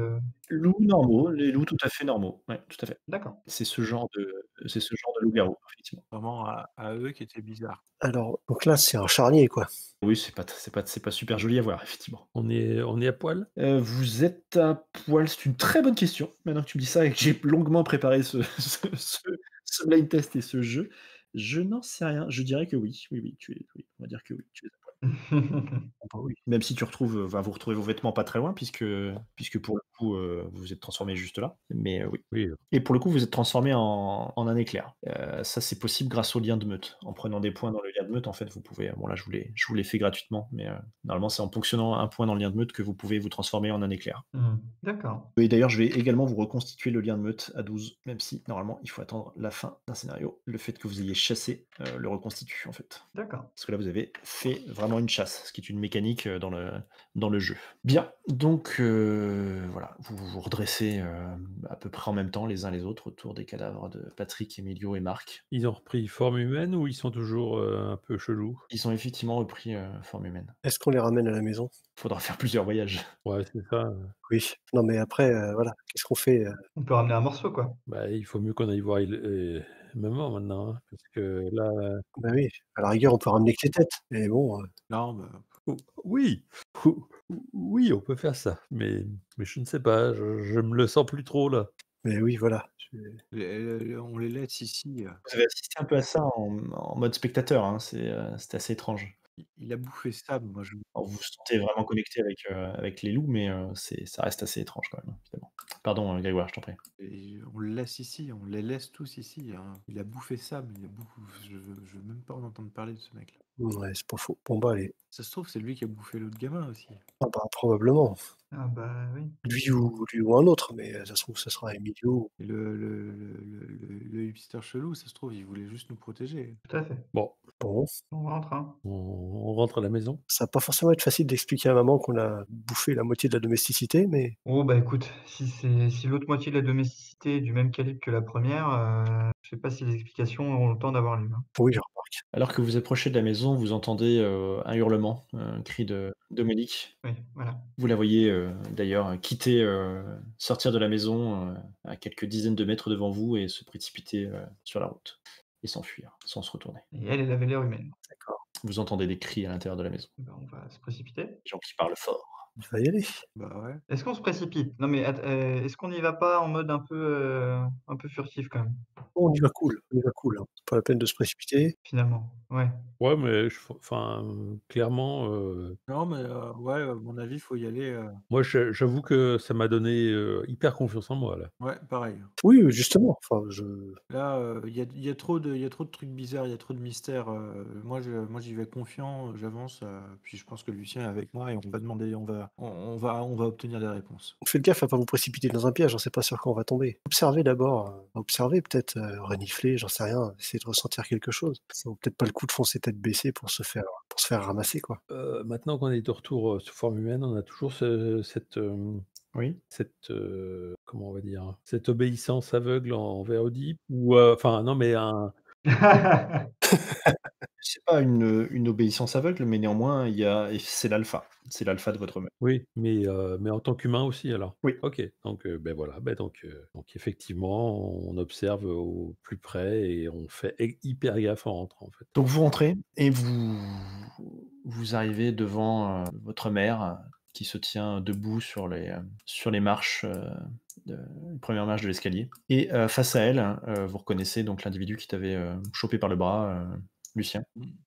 Loups normaux, les loups tout à fait normaux, ouais, tout à fait. D'accord. C'est ce genre de loup-garou, effectivement. Vraiment à eux qui étaient bizarres. Alors, donc là, c'est un charnier, quoi. Oui, c'est pas super joli à voir, effectivement. On est à poil? Vous êtes à poil? C'est une très bonne question. Maintenant que tu me dis ça et que j'ai longuement préparé ce blind test et ce jeu, je n'en sais rien. Je dirais que oui. Oui, oui, oui, on va dire que oui, tu es à poil. Ah bah oui. Même si vous retrouvez vos vêtements pas très loin puisque pour le coup, vous vous êtes transformé juste là. Mais oui. Oui, Et pour le coup, vous êtes transformé en un éclair. Ça, c'est possible grâce au lien de meute. En prenant des points dans le lien de meute, en fait, vous pouvez bon là, je vous l'ai fait gratuitement, mais normalement, c'est en ponctionnant un point dans le lien de meute que vous pouvez vous transformer en un éclair. D'accord. Et d'ailleurs, je vais également vous reconstituer le lien de meute à 12, même si normalement, il faut attendre la fin d'un scénario. Le fait que vous ayez chassé le reconstitue, en fait. D'accord. Parce que là, vous avez fait vraiment une chasse, ce qui est une mécanique dans le jeu. Bien, donc voilà, vous vous redressez à peu près en même temps les uns les autres autour des cadavres de Patrick, Emilio et Marc. ils ont repris forme humaine ou ils sont toujours, un peu chelous? Ils ont effectivement repris forme humaine. Est-ce qu'on les ramène à la maison? Faudra faire plusieurs voyages. Ouais, c'est ça, Oui. Non, mais après, voilà, qu'est-ce qu'on fait? On peut ramener un morceau, quoi. bah, il faut mieux qu'on aille voir maman maintenant, hein, parce que là, Bah oui, à la rigueur, on peut ramener que les têtes. Mais bon, Non, bah, oui, ou oui, on peut faire ça, mais je ne sais pas, je me le sens plus trop là. mais oui, voilà. on les laisse ici. Vous avez assisté un peu à ça en mode spectateur, hein, c'était assez étrange. Il a bouffé ça, moi je. Alors vous vous sentez vraiment connecté avec les loups, mais ça reste assez étrange quand même, évidemment. Pardon, Grégoire, je t'en prie. Et on le laisse ici, on les laisse tous ici, hein. Il a bouffé ça, mais je veux même pas en entendre parler de ce mec-là. Ouais, c'est pas faux. Bon, bah, allez. Ça se trouve, c'est lui qui a bouffé l'autre gamin aussi. Ah bah, probablement. Ah bah, oui. Lui ou un autre, mais ça se trouve, ça sera Emilio. Et le hipster chelou, ça se trouve, il voulait juste nous protéger. Tout à fait. Bon, Bon, On rentre, hein. on rentre à la maison? ça va pas forcément être facile d'expliquer à maman qu'on a bouffé la moitié de la domesticité, mais Oh bah, écoute, si l'autre moitié de la domesticité est du même calibre que la première, je sais pas si les explications auront le temps d'avoir lieu, hein. oui, je remarque. Alors que vous approchez de la maison, vous entendez un hurlement, un cri de Dominique. Oui, voilà. Vous la voyez d'ailleurs sortir de la maison à quelques dizaines de mètres devant vous et se précipiter sur la route et s'enfuir sans se retourner. Et elle avait l'air humaine. D'accord. Vous entendez des cris à l'intérieur de la maison, Bah, on va se précipiter. des gens qui parlent fort. Il va y aller. Bah ouais. Est-ce qu'on se précipite? Non mais est-ce qu'on n'y va pas en mode un peu furtif quand même, On y va cool, on y va cool, hein. C'est pas la peine de se précipiter. finalement? Ouais. Ouais, mais enfin, clairement, Non, mais ouais, à mon avis, il faut y aller. moi j'avoue que ça m'a donné, hyper confiance en moi là. Ouais, pareil. Oui, justement, enfin, Là, il y a trop de trucs bizarres, il y a trop de mystères. Moi, j'y vais confiant, j'avance, puis je pense que Lucien est avec moi et on va demander, on va obtenir des réponses. faites gaffe à pas vous précipiter dans un piège, on sait pas sur quoi on va tomber. Observez d'abord, observez peut-être, renifler, j'en sais rien, essayer de ressentir quelque chose. Ça vaut peut-être pas le coup de foncer tête baissée pour se faire ramasser, quoi. Maintenant qu'on est de retour, sous forme humaine, on a toujours Oui. comment on va dire? Cette obéissance aveugle envers Oedipe ou enfin non mais C'est pas une obéissance aveugle, mais néanmoins, il y a et c'est l'alpha. C'est l'alpha de votre maître. Oui, mais en tant qu'humain aussi alors? Oui. OK, donc voilà, donc effectivement, on observe au plus près et on fait hyper gaffe en rentrant, en fait. Donc vous rentrez et vous arrivez devant, votre mère, qui se tient debout sur les marches, les premières marches de l'escalier et face à elle, vous reconnaissez donc l'individu qui t'avait, chopé par le bras, Lucien.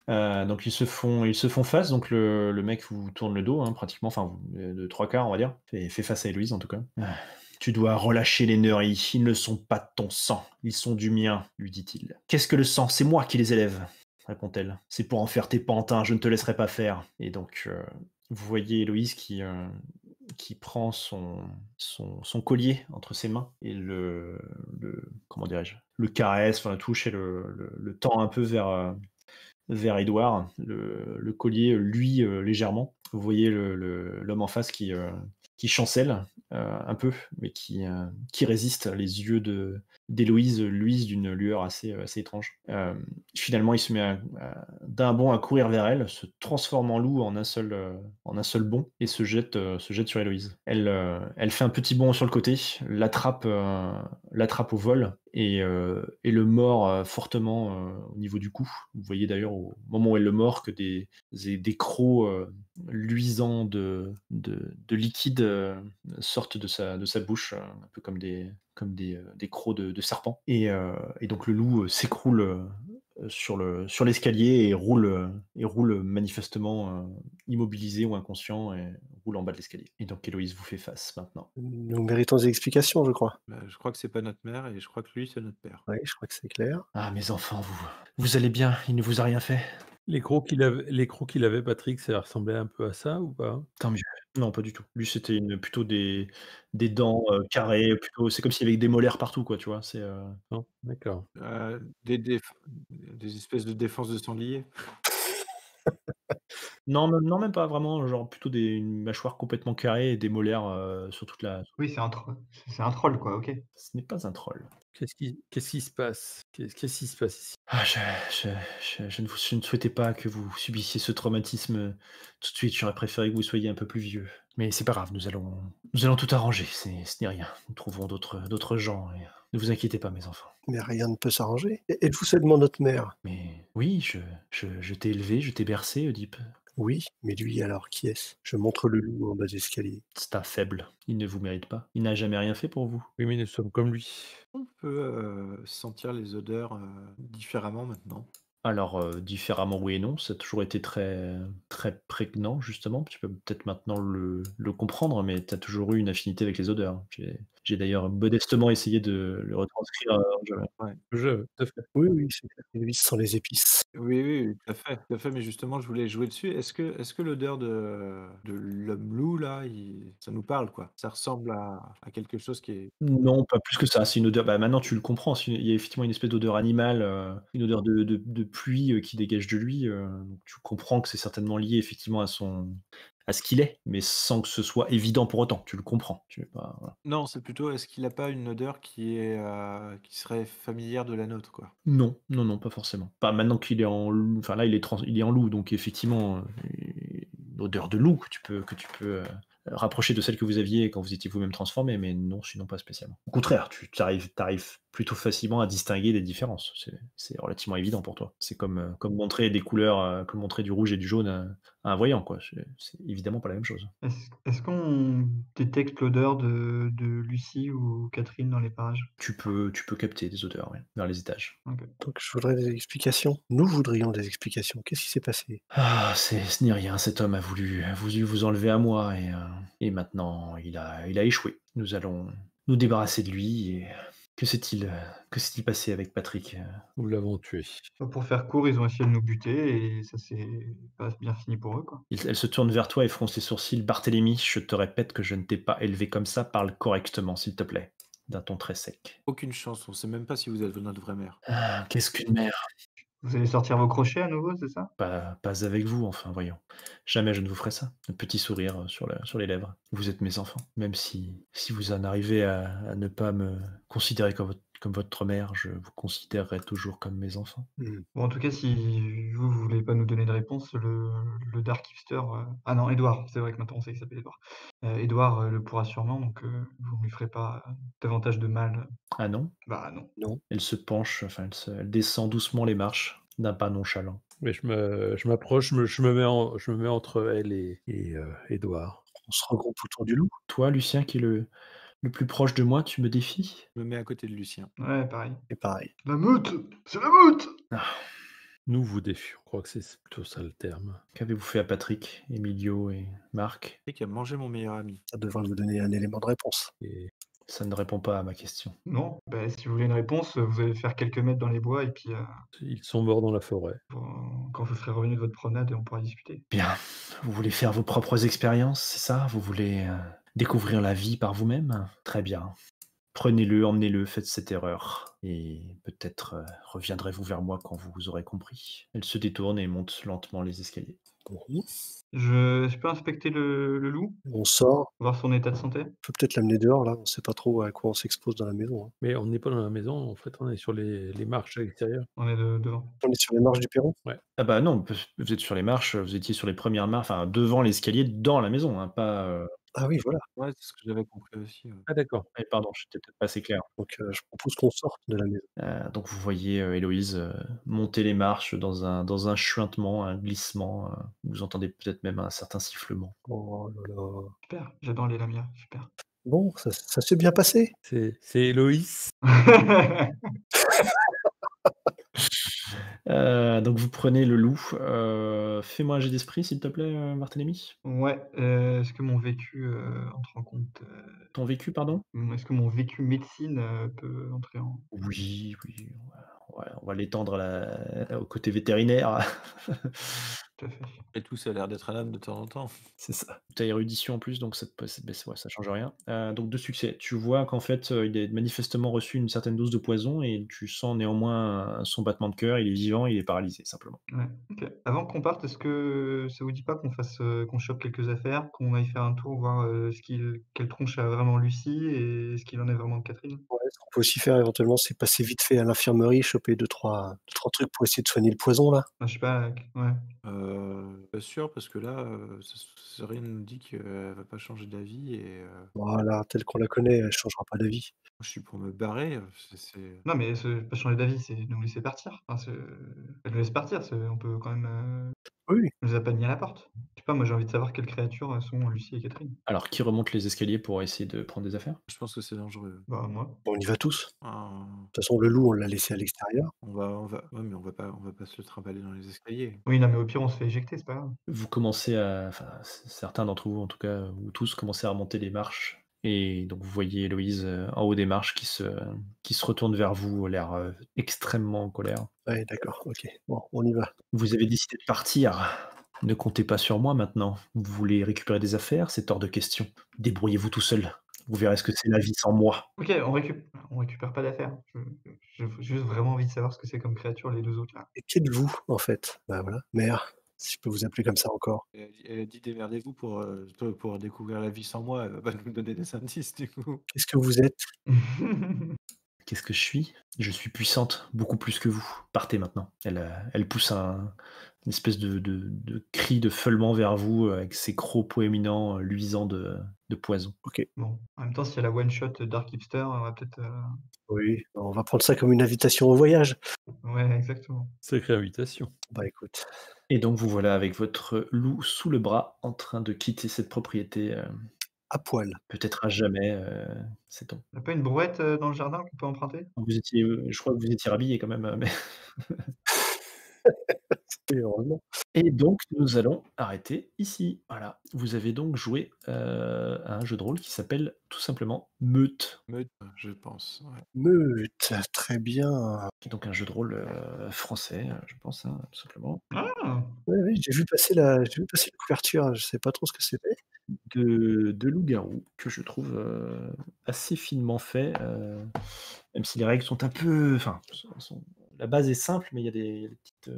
Donc ils se font face, donc le mec vous tourne le dos, hein, pratiquement, enfin vous de 3/4 on va dire. Fait face à Héloïse en tout cas. Tu dois relâcher les Neuris, ils ne sont pas de ton sang, ils sont du mien, lui dit-il. Qu'est-ce que le sang? C'est moi qui les élève, répond-elle. C'est pour en faire tes pantins, je ne te laisserai pas faire. Et donc vous voyez Héloïse qui prend son collier entre ses mains et comment dirais-je, le caresse, enfin le touche et le tend un peu vers Édouard. Le collier luit légèrement. Vous voyez l'homme en face qui chancelle un peu, mais qui résiste. Les yeux d'Héloïse luisent d'une lueur assez étrange. Finalement, il se met d'un bond à courir vers elle, se transforme en loup en un seul bond et se jette sur Héloïse. Elle fait un petit bond sur le côté, l'attrape au vol et le mord fortement au niveau du cou. Vous voyez d'ailleurs au moment où elle le mord que des crocs luisants de liquide sortent de sa bouche, un peu comme des crocs de serpent. Et donc le loup s'écroule sur l'escalier et roule manifestement immobilisé ou inconscient et roule en bas de l'escalier. Et donc Héloïse vous fait face maintenant. Nous méritons des explications, je crois. Bah, je crois que c'est pas notre mère et je crois que lui, c'est notre père. Oui, je crois que c'est clair. Ah mes enfants, vous allez bien, il ne vous a rien fait? Les crocs qu'il avait Patrick, ça ressemblait un peu à ça ou pas? Tant mieux. Non, pas du tout. Lui, c'était plutôt des dents carrées, plutôt. C'est comme s'il y avait des molaires partout, quoi, tu vois. Non? D'accord. Des espèces de défense de sanglier? Non, non, même pas vraiment. Genre plutôt une mâchoire complètement carrée et des molaires sur toute la. Oui, c'est un troll, quoi, OK. Ce n'est pas un troll. Qu'est-ce qui se passe? Qu'est-ce qui se passe ici? Ah, je ne souhaitais pas que vous subissiez ce traumatisme tout de suite. J'aurais préféré que vous soyez un peu plus vieux. Mais c'est pas grave, nous allons tout arranger. Ce n'est rien. Nous trouverons d'autres gens. Et ne vous inquiétez pas, mes enfants. Mais rien ne peut s'arranger. Êtes-vous seulement notre mère? Mais oui, je t'ai élevé, je t'ai bercé, Oedipe. Oui, mais lui alors, qui est-ce? Je montre le loup en bas de l'escalier. C'est un faible. Il ne vous mérite pas. Il n'a jamais rien fait pour vous. Oui, mais nous sommes comme lui. On peut sentir les odeurs différemment maintenant. Alors, différemment, oui et non. Ça a toujours été très, très prégnant, justement. Tu peux peut-être maintenant le comprendre, mais tu as toujours eu une affinité avec les odeurs. J'ai d'ailleurs modestement essayé de le retranscrire. Ouais. Tout à fait. Oui, oui, c'est clair. Lui, ce sont les épices. Oui, oui, oui, tout à fait, mais justement, je voulais jouer dessus. Est-ce que l'odeur de l'homme loup là, ça nous parle quoi? Ça ressemble à quelque chose qui est Non, pas plus que ça. C'est une odeur. Bah, maintenant, tu le comprends. Il y a effectivement une espèce d'odeur animale, une odeur de pluie qui dégage de lui. Donc tu comprends que c'est certainement lié effectivement à ce qu'il est, mais sans que ce soit évident pour autant. Tu le comprends. Tu es pas, voilà. non, c'est plutôt est-ce qu'il a pas une odeur qui serait familière de la nôtre quoi? Non, non, non, pas forcément. Pas maintenant qu'il est en loup, enfin là, il est en loup, donc effectivement, une odeur de loup que tu peux rapprocher de celle que vous aviez quand vous étiez vous-même transformé, mais non, sinon pas spécialement. Au contraire, tu arrives plutôt facilement à distinguer des différences. C'est relativement évident pour toi. C'est comme montrer des couleurs, comme montrer du rouge et du jaune à un voyant, quoi. C'est évidemment pas la même chose. Est-ce qu'on détecte l'odeur de Lucie ou Catherine dans les parages? Tu peux capter des odeurs, ouais, vers les étages. OK. Donc je voudrais des explications. Nous voudrions des explications. Qu'est-ce qui s'est passé? Ah, ce n'est rien, cet homme a voulu vous enlever à moi et maintenant il a échoué. Nous allons nous débarrasser de lui et que s'est-il passé avec Patrick? Nous l'avons tué. Bah, pour faire court, ils ont essayé de nous buter et ça s'est pas bien fini pour eux, quoi. Elle se tourne vers toi et fronce les sourcils. Barthélemy, je te répète que je ne t'ai pas élevé comme ça, parle correctement, s'il te plaît, d'un ton très sec. Aucune chance, on sait même pas si vous êtes notre vraie mère. Ah, qu'est-ce qu'une mère? Vous allez sortir vos crochets à nouveau, c'est ça? Pas avec vous, enfin, voyons. Jamais je ne vous ferai ça. Un petit sourire sur les lèvres. Vous êtes mes enfants. Même si vous en arrivez à ne pas me considérer Comme votre mère, je vous considérerai toujours comme mes enfants. Bon, en tout cas, si vous voulez pas nous donner de réponse, le Dark Hipster, ah non, Édouard, c'est vrai que maintenant on sait qu'il s'appelle Édouard. Édouard, le pourra sûrement, donc vous ne lui ferez pas, davantage de mal. Ah non? Bah, non. Non. Elle se penche, enfin elle descend doucement les marches, d'un pas nonchalant. Mais je m'approche, je me mets entre elle et Édouard. On se regroupe autour du loup. Toi, Lucien, qui est le plus proche de moi, tu me défies? Je me mets à côté de Lucien. Ouais, pareil. Et pareil. La meute! C'est la meute! Ah, Nous vous défions. Je crois que c'est plutôt ça le terme. qu'avez-vous fait à Patrick, Emilio et Marc? Et qui a mangé mon meilleur ami. Ça devrait vous donner un élément de réponse. Et Ça ne répond pas à ma question. Non, bah, si vous voulez une réponse, vous allez faire quelques mètres dans les bois et puis, ils sont morts dans la forêt. quand vous serez revenu de votre promenade, on pourra discuter. Bien, vous voulez faire vos propres expériences, c'est ça? Vous voulez découvrir la vie par vous-même? Très bien. Prenez-le, emmenez-le, faites cette erreur. Et peut-être reviendrez-vous vers moi quand vous aurez compris. Elle se détourne et monte lentement les escaliers. Mhm. Je peux inspecter le loup? On sort, Voir son état de santé? on peut peut-être l'amener dehors là, on sait pas trop à quoi on s'expose dans la maison, hein. Mais on n'est pas dans la maison, en fait, on est sur les marches à l'extérieur. On est devant. On est sur les marches du perron? Ah bah non, vous êtes sur les marches, vous étiez sur les premières marches, enfin devant l'escalier dans la maison, hein, pas... Ah oui, voilà. Ouais, c'est ce que j'avais compris aussi, ouais. Ah d'accord. Pardon, j'étais peut-être pas assez clair. Donc je propose qu'on sorte de la maison. Donc vous voyez Héloïse monter les marches dans un chuintement, un glissement. Vous entendez peut-être même un certain sifflement. Oh là là. Super, j'adore les lamias, super. Bon, ça s'est bien passé. C'est Héloïse. Donc vous prenez le loup. Fais-moi un jet d'esprit, s'il te plaît, Barthélemy. Ouais, est-ce que mon vécu, entre en compte, Ton vécu, pardon? est-ce que mon vécu médecine, peut entrer en Oui, on va l'étendre au côté vétérinaire. tout à fait. Et tout, ça a l'air d'être un âne de temps en temps. C'est ça. Tu as érudition en plus, donc ouais, ça change rien. Donc 2 succès. Tu vois qu'en fait, il a manifestement reçu une certaine dose de poison et tu sens néanmoins son battement de cœur. Il est vivant, il est paralysé simplement. Ouais, OK. Avant qu'on parte, est-ce que ça vous dit pas qu'on chope quelques affaires, qu'on aille faire un tour, voir, quelle tronche a vraiment Lucie et ce qu'il en est vraiment de Catherine? Ouais, ce qu'on peut aussi faire éventuellement, c'est passer vite fait à l'infirmerie, choper 2-3 trucs pour essayer de soigner le poison là. Enfin, je sais pas, ouais. Pas sûr parce que là, rien ne nous dit qu'elle va pas changer d'avis et Voilà, telle qu'on la connaît, elle changera pas d'avis. je suis pour me barrer, Non, mais pas changer d'avis, c'est nous laisser partir. Enfin, elle nous laisse partir, on peut quand même, Oui, elle nous a pas mis à la porte. Je sais pas, moi j'ai envie de savoir quelles créatures, sont Lucie et Catherine. Alors, qui remonte les escaliers pour essayer de prendre des affaires? je pense que c'est dangereux. Bah, moi. bon, on y va tous. Ah, De toute façon, le loup, on l'a laissé à l'extérieur. ouais, mais on va pas se le trimballer dans les escaliers. Oui, non, mais au pire, on se fait éjecter, c'est pas grave. Vous commencez enfin, certains d'entre vous, en tout cas, ou tous, commencez à remonter les marches. Et donc, vous voyez Héloïse en haut des marches qui se retourne vers vous, l'air extrêmement en colère. Ouais, d'accord, OK. Bon, on y va. Vous avez décidé de partir. Ne comptez pas sur moi maintenant. Vous voulez récupérer des affaires? C'est hors de question. Débrouillez-vous tout seul. Vous verrez ce que c'est la vie sans moi. OK, on récupère pas d'affaires. J'ai juste vraiment envie de savoir ce que c'est comme créature, les 2 autres là. Et qui êtes-vous, en fait? Bah voilà, mère, si je peux vous appeler comme ça encore. Elle a dit: «Démerdez-vous pour découvrir la vie sans moi». Elle va pas nous donner des indices du coup. Qu'est-ce que vous êtes? Qu'est-ce que je suis? Je suis puissante, beaucoup plus que vous. Partez maintenant. Elle pousse une espèce de cri de feulement vers vous avec ses crocs proéminents luisants de poison. OK. Bon, en même temps, s'il y a la one shot Dark Hipster, on va peut-être, Oui, on va prendre ça comme une invitation au voyage. ouais, exactement. Sacrée invitation. Bah écoute, Et donc vous voilà avec votre loup sous le bras en train de quitter cette propriété, à poil. peut-être à jamais, sait-on. Il y a pas une brouette, dans le jardin qu'on peut emprunter? Vous étiez, je crois que vous étiez rhabillés quand même, mais Et heureusement. et donc nous allons arrêter ici. Voilà. Vous avez donc joué, à un jeu de rôle qui s'appelle tout simplement Meute, Meute, je pense, ouais. Meute, très bien. qui est donc un jeu de rôle, français, je pense, hein, tout simplement, Ah! Oui, oui, j'ai vu passer la couverture, je sais pas trop ce que c'était. de loup-garou que je trouve, assez finement fait, même si les règles sont un peu enfin, la base est simple, mais il y a des petites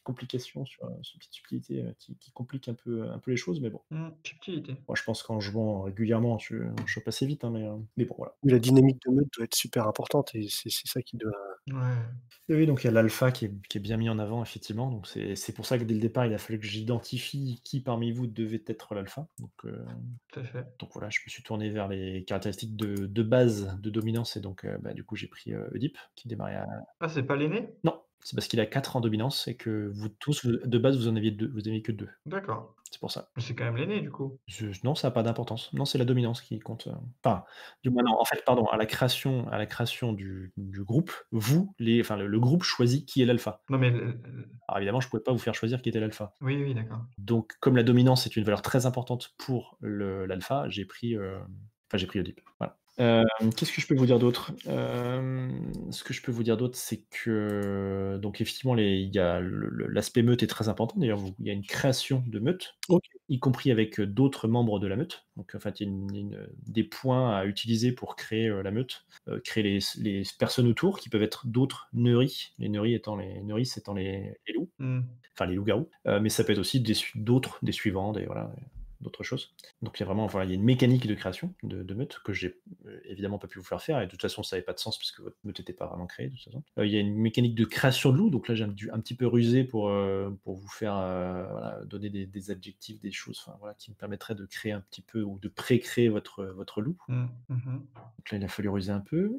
complications sur des petites subtilités, qui compliquent un peu les choses, mais bon. Subtilité. Moi, je pense qu'en jouant régulièrement, on chope assez vite, hein, mais bon, voilà. Oui, la dynamique de meute doit être super importante et c'est ça qui doit Ouais. Oui, donc il y a l'alpha qui est bien mis en avant, effectivement. Donc c'est pour ça que dès le départ, il a fallu que j'identifie qui parmi vous devait être l'alpha. Tout à fait. Donc voilà, je me suis tourné vers les caractéristiques de base de dominance et donc du coup, j'ai pris Oedipe qui démarrait à Ah, c'est pas l'aîné? non, c'est parce qu'il a 4 en dominance et que vous tous, de base, vous aviez que 2. D'accord. C'est pour ça. Mais c'est quand même l'aîné, du coup? Non, ça a pas d'importance. Non, c'est la dominance qui compte, enfin, du moins non, en fait, pardon, à la création du groupe, le groupe choisit qui est l'alpha. Non, mais Alors évidemment, je pouvais pas vous faire choisir qui était l'alpha. oui, oui, d'accord. Donc comme la dominance est une valeur très importante pour l'alpha, j'ai pris Oedipe. Voilà. Qu'est-ce que je peux vous dire d'autre? Ce que je peux vous dire d'autre, c'est que donc effectivement il y a l'aspect meute est très important. D'ailleurs, il y a une création de meute, OK. y compris avec, d'autres membres de la meute. Donc en fait, il y a des points à utiliser pour créer, la meute, créer les personnes autour qui peuvent être d'autres neuris. Les neuris étant les loups, enfin les loups-garous, mais ça peut être aussi des suivants, d'autres choses. Donc il y a vraiment, voilà, il y a une mécanique de création de meute que j'ai évidemment pas pu vous faire et de toute façon ça n'avait pas de sens puisque votre meute n'était pas vraiment créée de toute façon. Il y a une mécanique de création de loup, donc là j'ai dû un petit peu ruser pour vous faire voilà, donner des adjectifs, des choses, enfin voilà, qui me permettraient de créer un petit peu ou de pré-créer votre loup. Donc là il a fallu ruser un peu.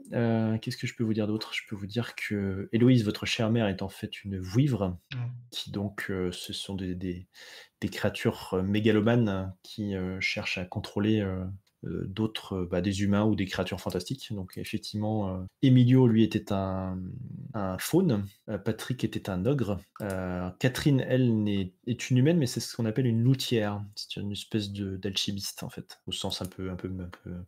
Qu'est-ce que je peux vous dire d'autre? Je peux vous dire que Héloïse, votre chère mère, est en fait une vouivre qui donc ce sont des créatures mégalomanes qui cherchent à contrôler d'autres, des humains ou des créatures fantastiques. Donc effectivement, Emilio, lui, était un faune, Patrick était un ogre, Catherine, elle, est une humaine, mais c'est ce qu'on appelle une loutière. C'est une espèce d'alchimiste, en fait, au sens un peu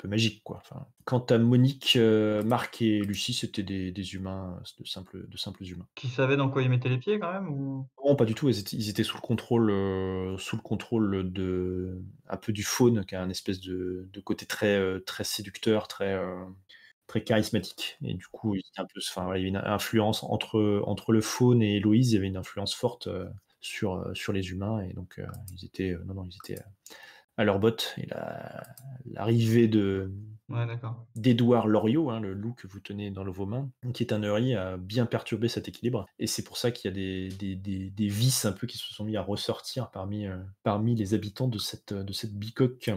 magique, quoi. Enfin, quant à Monique, Marc et Lucie, c'était des humains, de simples humains. Qui savait dans quoi ils mettaient les pieds quand même ou? Non, pas du tout, ils étaient sous le contrôle de un peu du faune, qui a un espèce de côté très, très séducteur, très, très charismatique et du coup, ils étaient un peu enfin, voilà, il y avait une influence entre le faune et Héloïse, il y avait une influence forte, sur les humains et donc, ils étaient à leurs bottes et l'arrivée Ouais, d'accord. d'Édouard Loriot, hein, le loup que vous tenez dans vos mains, qui est un œri, a bien perturbé cet équilibre. Et c'est pour ça qu'il y a des vices un peu qui se sont mis à ressortir parmi les habitants de cette bicoque.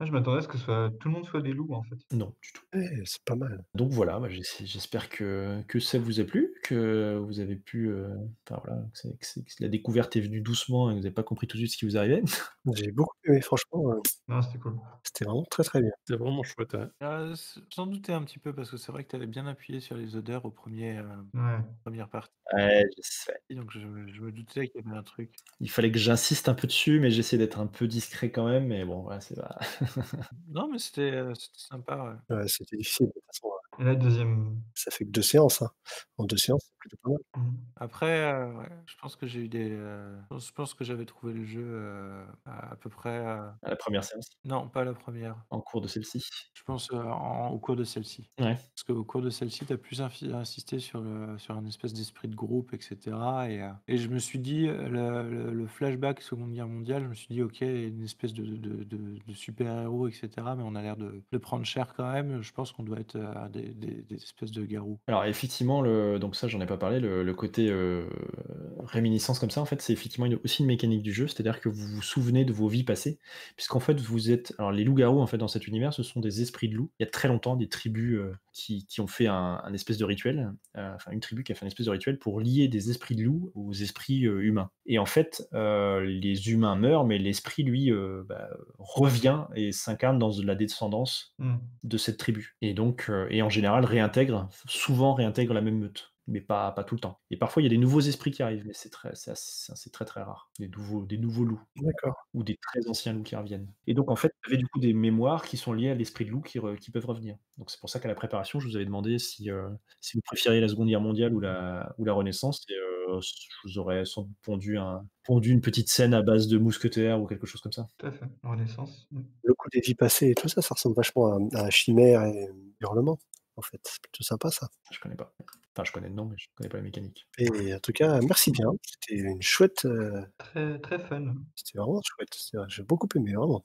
Moi, je m'attendais à ce que tout le monde soit des loups, en fait. Non, du tout. Ouais, c'est pas mal. Donc voilà, j'espère que ça vous a plu, que vous avez pu, enfin voilà, que la découverte est venue doucement et que vous n'avez pas compris tout de suite ce qui vous arrivait. J'ai beaucoup aimé franchement, Non, c'était cool. c'était vraiment très, très bien. C'est vraiment chouette, ouais. J'en doutais un petit peu parce que c'est vrai que tu avais bien appuyé sur les odeurs Ouais. première partie. Ouais, je sais. Et donc je me doutais qu'il y avait un truc. Il fallait que j'insiste un peu dessus, mais j'essaie d'être un peu discret quand même, mais bon, voilà, c'est pas Non, mais c'était sympa, ouais. Ouais, c'était difficile de toute façon, Et là, deuxième. ça fait que 2 séances, hein. En 2 séances, c'est plutôt pas mal. Après, ouais, je pense que j'ai eu je pense que j'avais trouvé le jeu, à peu près, à la première séance, non, pas la première. en cours de celle-ci. Je pense, au cours de celle-ci. Ouais. Parce qu'au cours de celle-ci, tu as plus insisté sur un espèce d'esprit de groupe et cetera et je me suis dit, le flashback Seconde Guerre mondiale, je me suis dit: «OK, il y a une espèce de super-héros et cetera, mais on a l'air de prendre cher quand même. Je pense qu'on doit être, des espèces de garous». Alors effectivement, donc ça j'en ai pas parlé, le côté, réminiscence comme ça, en fait, c'est effectivement aussi une mécanique du jeu, c'est-à-dire que vous vous souvenez de vos vies passées, puisqu'en fait vous êtes alors les loups-garous, en fait, dans cet univers, ce sont des esprits de loups. Il y a très longtemps, des tribus, qui ont fait un espèce de rituel, enfin une tribu qui a fait un espèce de rituel pour lier des esprits de loups aux esprits, humains et en fait, les humains meurent, mais l'esprit lui, revient et s'incarne dans la descendance de cette tribu et donc et en général souvent réintègre la même meute, mais pas tout le temps et parfois il y a des nouveaux esprits qui arrivent, mais c'est très, très rare. Des nouveaux loups D'accord. ou des très anciens loups qui reviennent et donc en fait, vous avez du coup des mémoires qui sont liées à l'esprit de loup qui peuvent revenir. Donc c'est pour ça qu'à la préparation, je vous avais demandé si vous préfériez la Seconde Guerre mondiale ou la Renaissance et je vous aurais sans doute pondu une petite scène à base de mousquetaires ou quelque chose comme ça. Tout à fait. Renaissance. Le coup des vies passées et tout ça, ça ressemble vachement à Chimère et Hurlement, en fait. C'est plutôt sympa ça. Je connais pas. Enfin, je connais le nom, mais je connais pas la mécanique. Et en tout cas, merci bien. C'était une chouette, Très, très fun. c'était vraiment chouette. J'ai beaucoup aimé, vraiment.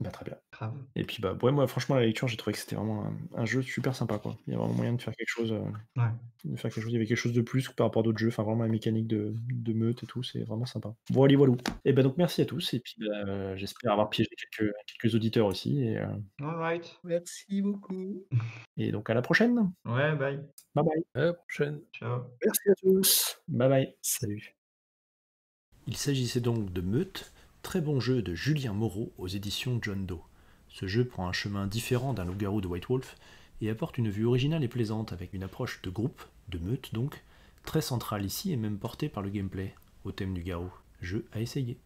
Bah, très bien. Grave. Et puis, bah, ouais, moi, franchement, la lecture, j'ai trouvé que c'était vraiment un jeu super sympa, quoi. Il y a vraiment moyen de faire quelque chose, Ouais. il y avait quelque chose de plus par rapport à d'autres jeux. Enfin, vraiment la mécanique de meute et tout, c'est vraiment sympa. Voilà, voilou. Et bah, donc merci à tous et puis, bah, j'espère avoir piégé quelques auditeurs aussi All right. Merci beaucoup. et donc à la prochaine. Ouais, bye. Bye bye. À la prochaine. Ciao. Merci à tous. Bye bye. Salut. Il s'agissait donc de Meute, très bon jeu de Julien Moreau aux éditions John Doe. Ce jeu prend un chemin différent d'un loup-garou de White Wolf et apporte une vue originale et plaisante avec une approche de groupe, de meute donc, très centrale ici et même portée par le gameplay, au thème du garou. Jeu à essayer.